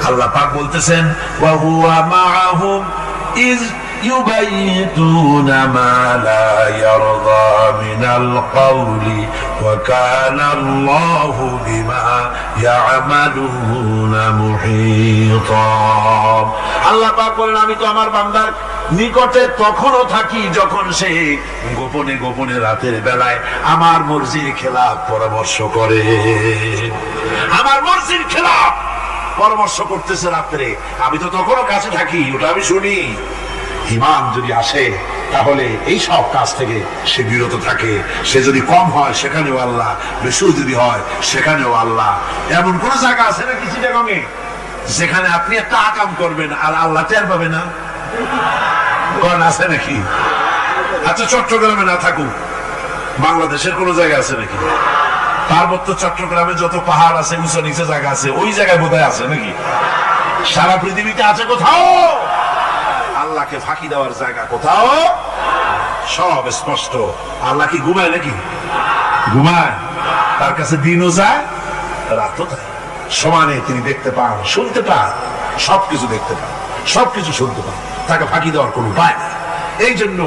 আল্লাহ পাক বলতেছেন, ওয়া হুয়া মাআহুম ইয ইউবাইতুনা মা লা ইয়ারদা মিনাল কওলি ওয়া কানা আল্লাহু বিমা ইয়ামালুনা মুহীতা। আল্লাহ পাক বলেন, আমি তো আমার বান্দার নিকটে তখনও থাকি যখন সে গোপনে গোপনে রাতের বেলায় আমার মর্জির খেলাফ পরামর্শ করে। আমার মর্জির খেলাফ পরামর্শ করতেছে রাত্রে, আমি তো তখনও কাছে থাকি, ওটা আমি শুনি। ঈমান যদি আসে তাহলে এই সব কাজ থেকে সে বিরত থাকে। সে যদি কম হয় সেখানেও আল্লাহ, বেশি যদি হয় সেখানেও আল্লাহ। এমন কোন জায়গা আছে নাকি চিটাগংয়ে যেখানে আপনি একটা আকাম করবেন আর আল্লাহ টের পাবে না? কোন আছে নাকি? আচ্ছা, চট্টগ্রামে না থাকুক, বাংলাদেশের কোন জায়গা আছে নাকি? পার্বত্য চট্টগ্রামে যত পাহাড় আছে, উঁচু নিচে জায়গা আছে, ওই জায়গায় বোধহয় আছে নাকি? সারা পৃথিবীতে আছে কোথাও? আল্লাহকে ফাঁকি দেওয়ার জায়গা কোথাও? সব স্পষ্ট। আল্লাহ কি ঘুমায় নাকি? ঘুমায়? তার কাছে দিনও যায়, রাতও যায়। সমানে তিনি দেখতে পান, শুনতে পান, সবকিছু দেখতে পান, সবকিছু শুনতে পান। তাকে ফাঁকি দেওয়ার কোনো উপায় নেই। এই জন্য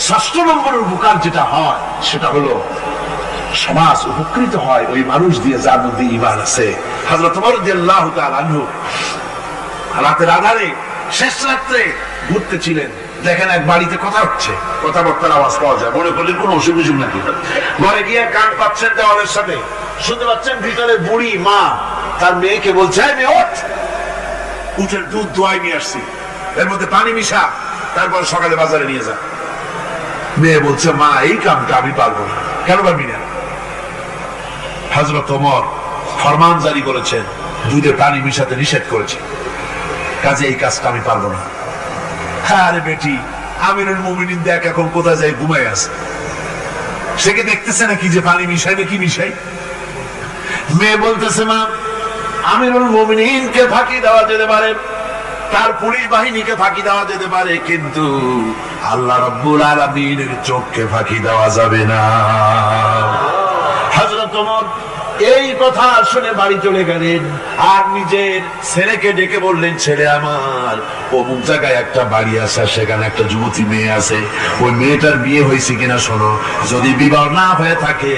৬ষ্ঠ নম্বরের উপকার যেটা হয় সেটা হলো সমাজ উপকৃত হয় ওই মানুষ দিয়ে যার মধ্যে ঈমান আছে। হযরত ওমর রাদিয়াল্লাহু তাআলা আনহু রাতের আধারে শেষ রাত্রে ঘুরতেছিলেন, দেখেন এক বাড়িতে কথা হচ্ছে, কথাবার্তার আওয়াজ পাওয়া যায়। মনে করলেন কোন অসুখ বিসুখ নাকি। ঘরে গিয়ে কান পাচ্ছেন দেওয়ালের সাথে, শুনতে পাচ্ছেন ভিতরে বুড়ি মা তার মেয়েকে বলছে, মেয়ে ওঠ, উঠের দুধ দোয়াই নিয়ে আসছি, এর মধ্যে পানি মিশা, তারপর সকালে বাজারে নিয়ে যা। মেয়ে বলছে, মা এই কামটা আমি পারবো না। কেন পারবি না? হযরত ওমর ফরমান জারি করেছেন, দুধে পানি মিশাতে নিষেধ করেছে, কাজে এই কাজটা আমি পারবো না। আরে বেটি, আমিরুল মুমিনিন দেখ এখন কোথায় যায়, ঘুমায় আছে। সে কি দেখতেছে নাকি যে পানি মিশাই নাকি মিশাই? মেয়ে বলতেছে, মা আমিরুল মুমিনিনকে ফাঁকি দেওয়া যেতে পারে, তার পুলিশ বাহিনীকে ফাঁকি দেওয়া যেতে পারে, কিন্তু আল্লাহ রাব্বুল আলামিনের চোখকে ফাঁকি দেওয়া যাবে না। হযরত ওমর এই কথা শুনে বাড়ি চলে গেলেন আর নিজের ছেলেকে ডেকে বললেন, ছেলে আমার, অমুক জায়গায় একটা বাড়ি আছে, সেখানে একটা যুবতী মেয়ে আছে, ওই মেয়েটার বিয়ে হয়েছে কিনা শোনো, যদি বিবাহ না হয়ে থাকে